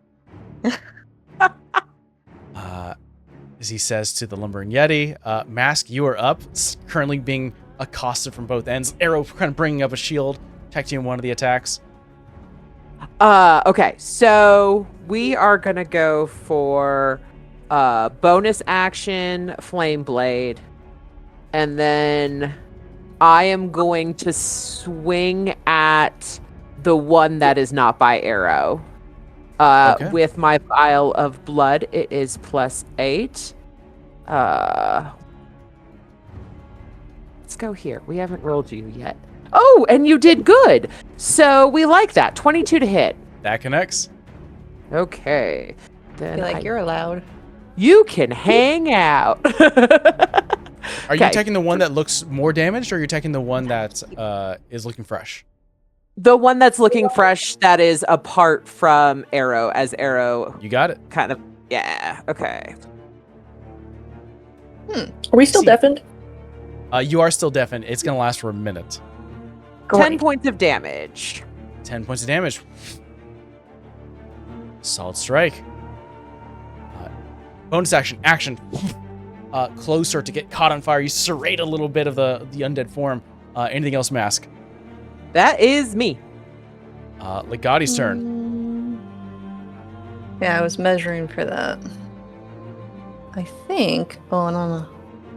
As he says to the lumbering yeti, Mask, you are up. It's currently being accosted from both ends. Arrow kind of bringing up a shield, protecting one of the attacks. Okay, so we are gonna go for bonus action Flame Blade, and then I am going to swing at the one that is not by Arrow. Okay. With my vial of blood, it is +8. Let's go here. We haven't rolled you yet. Oh, and you did good. So we like that. 22 to hit. That connects. Okay. I Then feel like you're allowed. you can hang out. Are you Okay. attacking the one that looks more damaged, or are you attacking the one that is looking fresh? The one that's looking fresh, that is apart from Arrow, as Arrow You got it. kind of. Yeah, okay. Are we still See. deafened? You are still deafened. It's going to last for a minute. 10 Great. points of damage. 10 points of damage. Solid strike. Bonus action. Closer to get caught on fire. You serrate a little bit of the undead form. Anything else, Mask? That is me. Legatti's turn. Yeah, I was measuring for that. I think. Oh, no.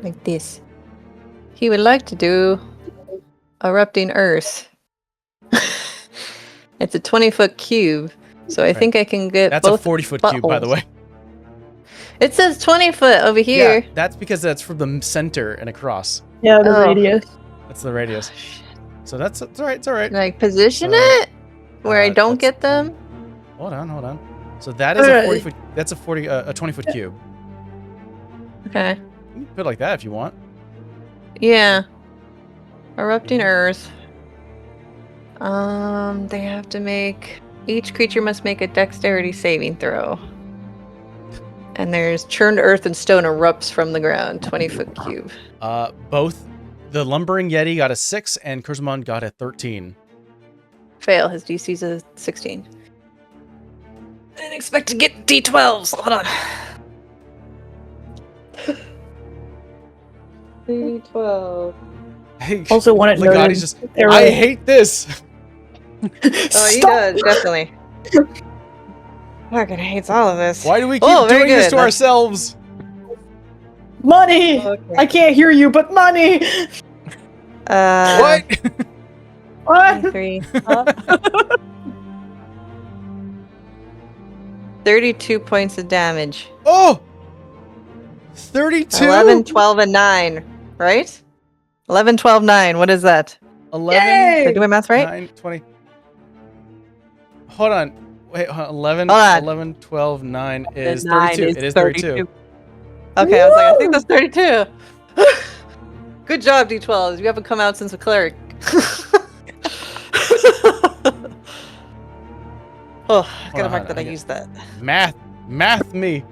Like this. He would like to do Erupting Earth. It's a 20-foot cube, so I Right. think I can get That's a both. 40-foot cube, by the buttholes. way. It says 20 foot over here. Yeah, that's because that's from the center and across. Yeah, the Oh. radius. That's the radius. So that's it's all right. It's all right. Like position So, it where I don't that's- get them. Hold on. So that is a Alright. 40-foot. That's a 20-foot cube. Okay. You can put it like that if you want. Yeah. Erupting Earth. They have to make. Each creature must make a dexterity saving throw. And there's churned earth and stone erupts from the ground. 20-foot cube. Both the lumbering yeti got a 6 and Kurzman got a 13. Fail. His DC's a 16. didn't expect to get D12s. Hold on. 3d12. Hey, Also want it noted. Legati's just, I hate this. Oh, he does, definitely. Fucking hates all of this. Why do we keep Oh, very doing this good. to ourselves? Money! Okay. I can't hear you, but money! What? What? 3. 32 points of damage. Oh! 32? 11, 12, and 9, right? 11, 12, 9. What is that? 11, Did I do my math right? 9, 20. Hold on. Wait, hold on. 11, Hold on. 11, 12, 9 is 9 32. is It is 32. Okay, I was like, I think that's 32. Good job, D12s. You haven't come out since a cleric. Oh, I gotta mark that I used that. Math me.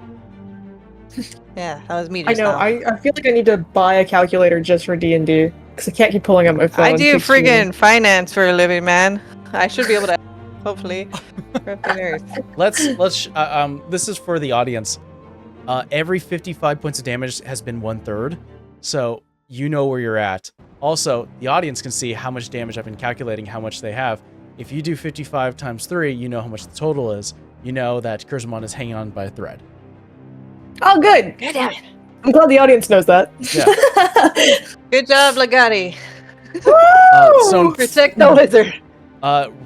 Yeah, that was me I just know, now. I feel like I need to buy a calculator just for D&D. Because I can't keep pulling up my phone. I do 16. friggin' finance for a living, man. I should be able to, hopefully. Rep the nerds. Let's this is for the audience. Every 55 points of damage has been 1/3, so you know where you're at. Also, the audience can see how much damage I've been calculating, how much they have. If you do 55 times 3, you know how much the total is. You know that Kurzamon is hanging on by a thread. Oh, good! God damn it. I'm glad the audience knows that. Yeah. Good job, Legati. So Protect the wizard.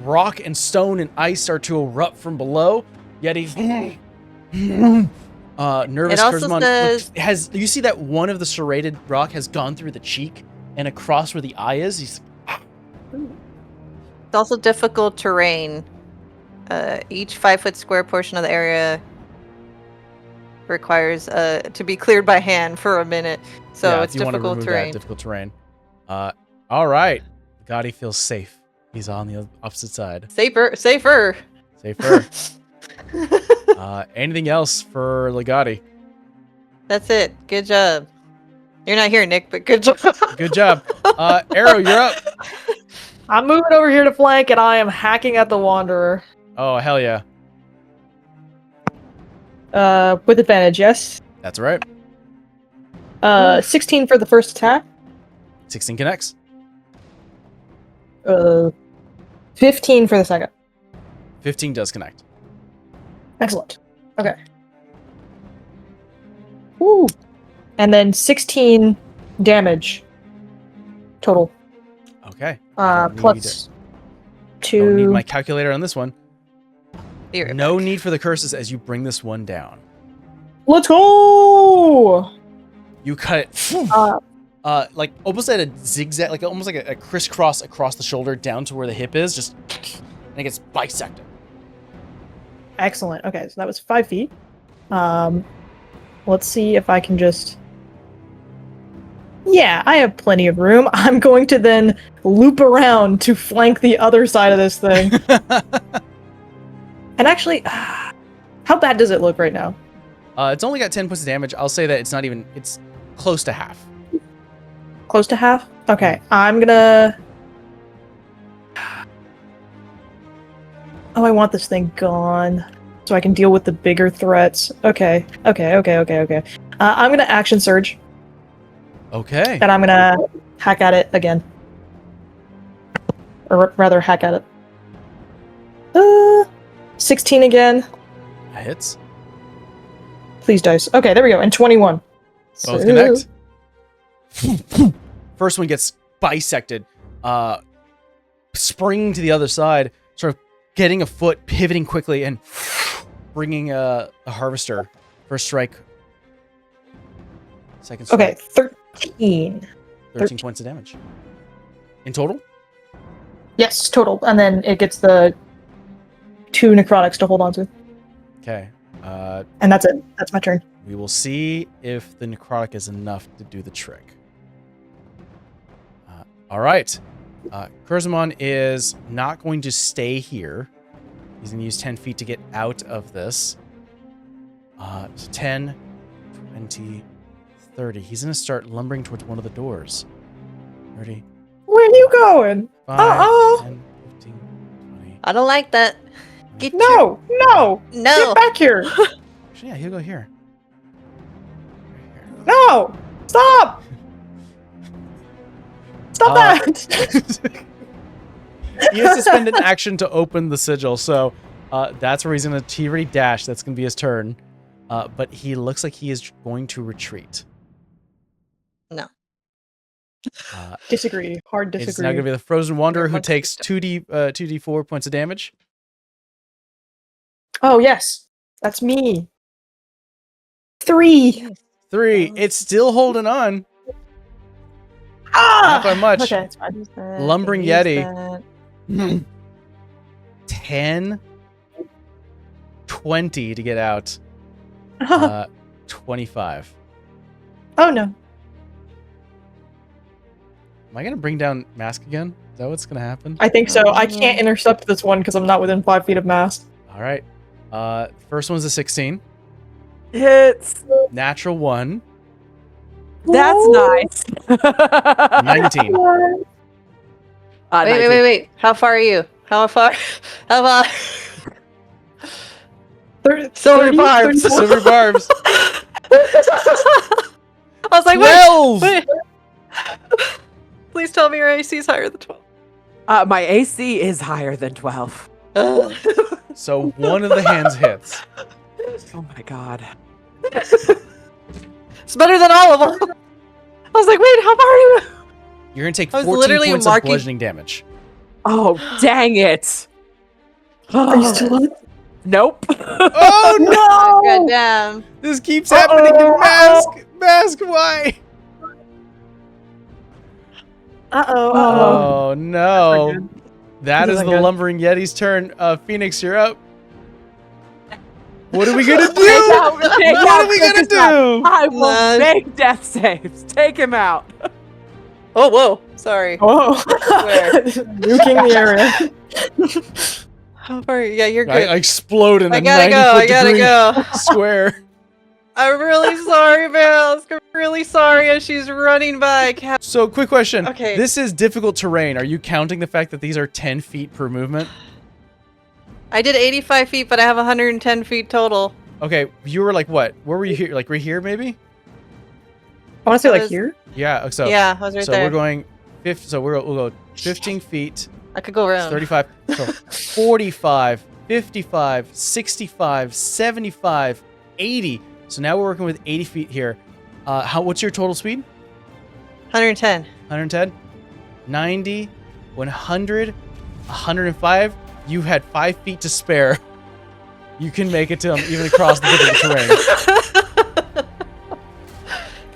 rock and stone and ice are to erupt from below. Yeti. Nervous It also Kurzamon says- has. You see that one of the serrated rock has gone through the cheek and across where the eye is. He's It's also difficult terrain. Each 5-foot square portion of the area requires to be cleared by hand for a minute. So yeah, it's if you want to difficult remove terrain. that difficult terrain. All right. Gotti feels safe. He's on the opposite side. Safer. Safer. Anything else for Legati? That's it. Good job. You're not here, Nick, but good job. Good job. Arrow, you're up. I'm moving over here to flank, and I am hacking at the Wanderer. Oh, hell yeah. With advantage, yes. That's right. 16 for the first attack. 16 connects. 15 for the second. 15 does connect. Excellent. Okay. Woo! And then 16 damage total. Okay. Plus Don't need 2. my calculator on this one. Be right No back. need for the curses as you bring this one down. Let's go! You cut it. Like almost at a zigzag, like almost like a crisscross across the shoulder down to where the hip is, just and it gets bisected. Excellent. Okay, so that was 5 feet. Let's see if I can just... Yeah, I have plenty of room. I'm going to then loop around to flank the other side of this thing. And actually, how bad does it look right now? It's only got 10 points of damage. I'll say that it's not even, it's close to half. Close to half? Okay, I'm gonna... Oh, I want this thing gone so I can deal with the bigger threats. Okay. I'm gonna action surge, Okay. and I'm gonna hack at it again. Or rather, hack at it. 16 again. That hits. Please, dice. Okay, there we go. And 21. Both connect. First one gets bisected, springing to the other side, sort of getting a foot, pivoting quickly, and bringing a harvester. First strike. Second strike. Okay, 13. 13 points of damage. In total? Yes, total. And then it gets the 2 necrotics to hold on to. Okay. And that's it. That's my turn. We will see if the necrotic is enough to do the trick. All right. Kurzamon is not going to stay here. He's going to use 10 feet to get out of this. 10, 20, 30. He's going to start lumbering towards one of the doors. 30, Where are you going? 5, Uh-oh. 10, 15, 20, I don't like that. Get No! No! Get back here! Actually, yeah, he'll go here. No! Stop! Stop Uh, that! He has to spend an action to open the sigil, so that's where he's gonna already dash. That's gonna be his turn. But he looks like he is going to retreat. No. Disagree. Hard disagree. It's now gonna be the Frozen Wanderer who Everyone's takes 2d4 points of damage. Oh, yes. That's me. 3. 3. It's still holding on. Ah! Not by much. Okay, it's fine. Use that, Lumbering use Yeti. that. 10, 20 to get out. 25. Oh, no. Am I gonna bring down Mask again? Is that what's gonna happen? I think so. I can't intercept this one because I'm not within 5 feet of Mask. All right. First one's a 16. Hits. Natural 1. That's nice. 19. Wait. 19. How far are you? How far? How far? 30, Silver 30, barbs. 34. Silver barbs. I was like, 12. wait. Please tell me your AC is higher than 12. My AC is higher than 12. So one of the hands hits. Oh my god. It's better than all of them. I was like, wait, how far are you? You're gonna take I was 14 literally points marking- of bludgeoning damage. Oh, dang it. Are you still on? Nope. Oh no! God damn. This keeps happening to Mask. Mask, why? Uh-oh. Oh no! That This is isn't the good. lumbering Yeti's turn. Phoenix, you're up. What are we gonna do? Take out, take What out are we gonna Chris's knife. do? I will None. make death saves. Take him out. Oh, whoa. Sorry. Oh. Where? Nuking the area. How far? Yeah, you're I good. explode in I a gotta 90 go. foot I gotta degree go. square. I'm really sorry, Vales. I'm really sorry as she's running by. So, quick question. Okay. This is difficult terrain. Are you counting the fact that these are 10 feet per movement? I did 85 feet, but I have 110 feet total. Okay, you were like what? Where were you here? Like right here, maybe? I want to say I like was- here. Yeah. So Yeah, I was right so there. we're going 50. So we'll go 15 feet. I could go around. 35. So 45, 55, 65, 75, 80. So now we're working with 80 feet here. What's your total speed? 110. 110, 90, 100, 105. You had 5 feet to spare. You can make it to them even across the difficult terrain.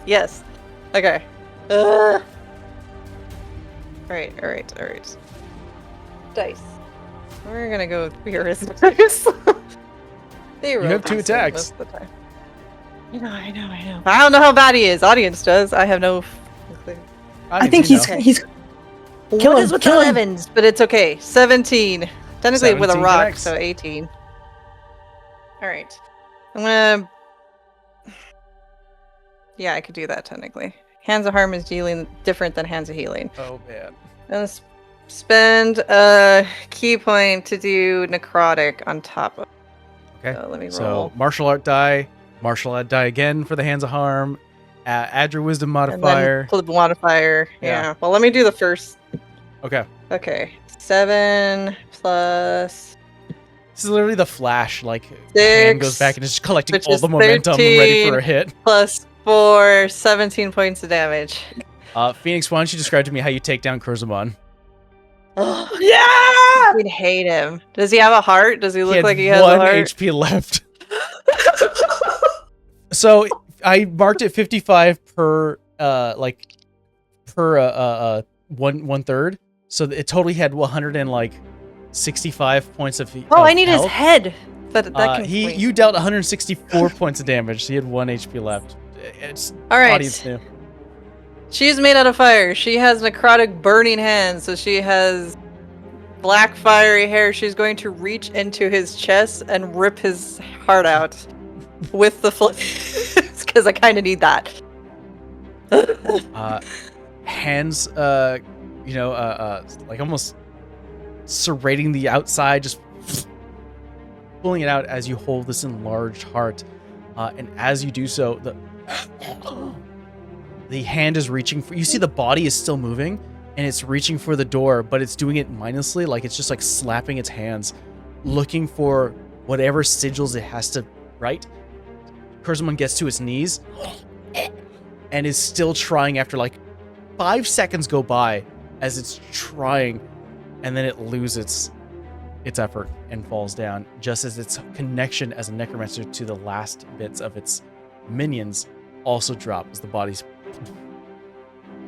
Yes. Okay. Alright. Dice. We're gonna go with Beerus dice. They roll have 2 decent attacks. most of the time. I know. I don't know how bad he is. Audience does. I have no clue. I think you he's know. Kill What him, is with kill him. 11s? But it's okay. 17. Technically with a 17 rock, connects. so 18. Alright. I'm gonna... Yeah, I could do that technically. Hands of Harm is dealing different than Hands of Healing. Oh man. Let's spend a key point to do Necrotic on top of Okay. So let me roll. So martial art die again for the Hands of Harm. Add your Wisdom and then modifier. flip modifier. Yeah. Yeah. Well, let me do the first. Okay. Okay. 7 plus This is literally the Flash. Like, 6 hand goes back and is just collecting which all is the momentum ready for a 13. hit. plus 4, 17 points of damage. Phoenix, why don't you describe to me how you take down Kurzamon? Yeah! We'd hate him. Does he have a heart? Does he look had like he has a 1 heart? HP left. So I marked it 55 per one third. So it totally had 165 points of Oh, of I need his health. head. But that can wait. You dealt 164 points of damage. So he had 1 HP left. It's All right. audience new. She's made out of fire. She has necrotic burning hands, so she has black fiery hair. She's going to reach into his chest and rip his heart out with the flames, because I kind of need that. Hands, like almost serrating the outside, just pulling it out as you hold this enlarged heart. And as you do so, the hand is reaching for, you see the body is still moving and it's reaching for the door, but it's doing it mindlessly, like it's just like slapping its hands, looking for whatever sigils it has to write. Kurzman gets to his knees and is still trying after like 5 seconds go by as it's trying, and then it loses its effort and falls down, just as its connection as a necromancer to the last bits of its minions also drop as the body's.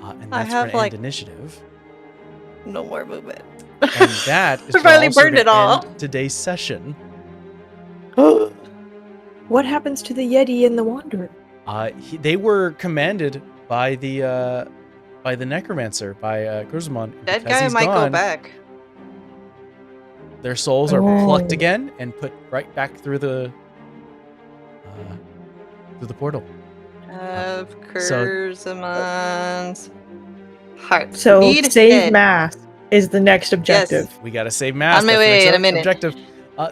And that's have, for like- end initiative. No more movement. And that is We finally also burned to it all. end today's session. What happens to the Yeti and the Wanderer? They were commanded by the necromancer, by Kurzman. That Because guy he's might gone, go back. Their souls are Oh. plucked again and put right back through the portal. Of So- Kurzamon's heart. So Need save head. mass is the next objective. We got to save mass. On my That's the way next in a minute. objective.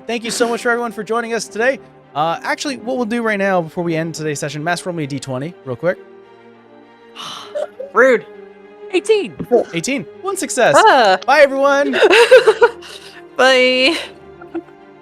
Thank you so much for everyone for joining us today. Actually, what we'll do right now before we end today's session, Mass, roll me a d20 real quick. Rude. 18. 18. One success. Ah. Bye, everyone. Bye.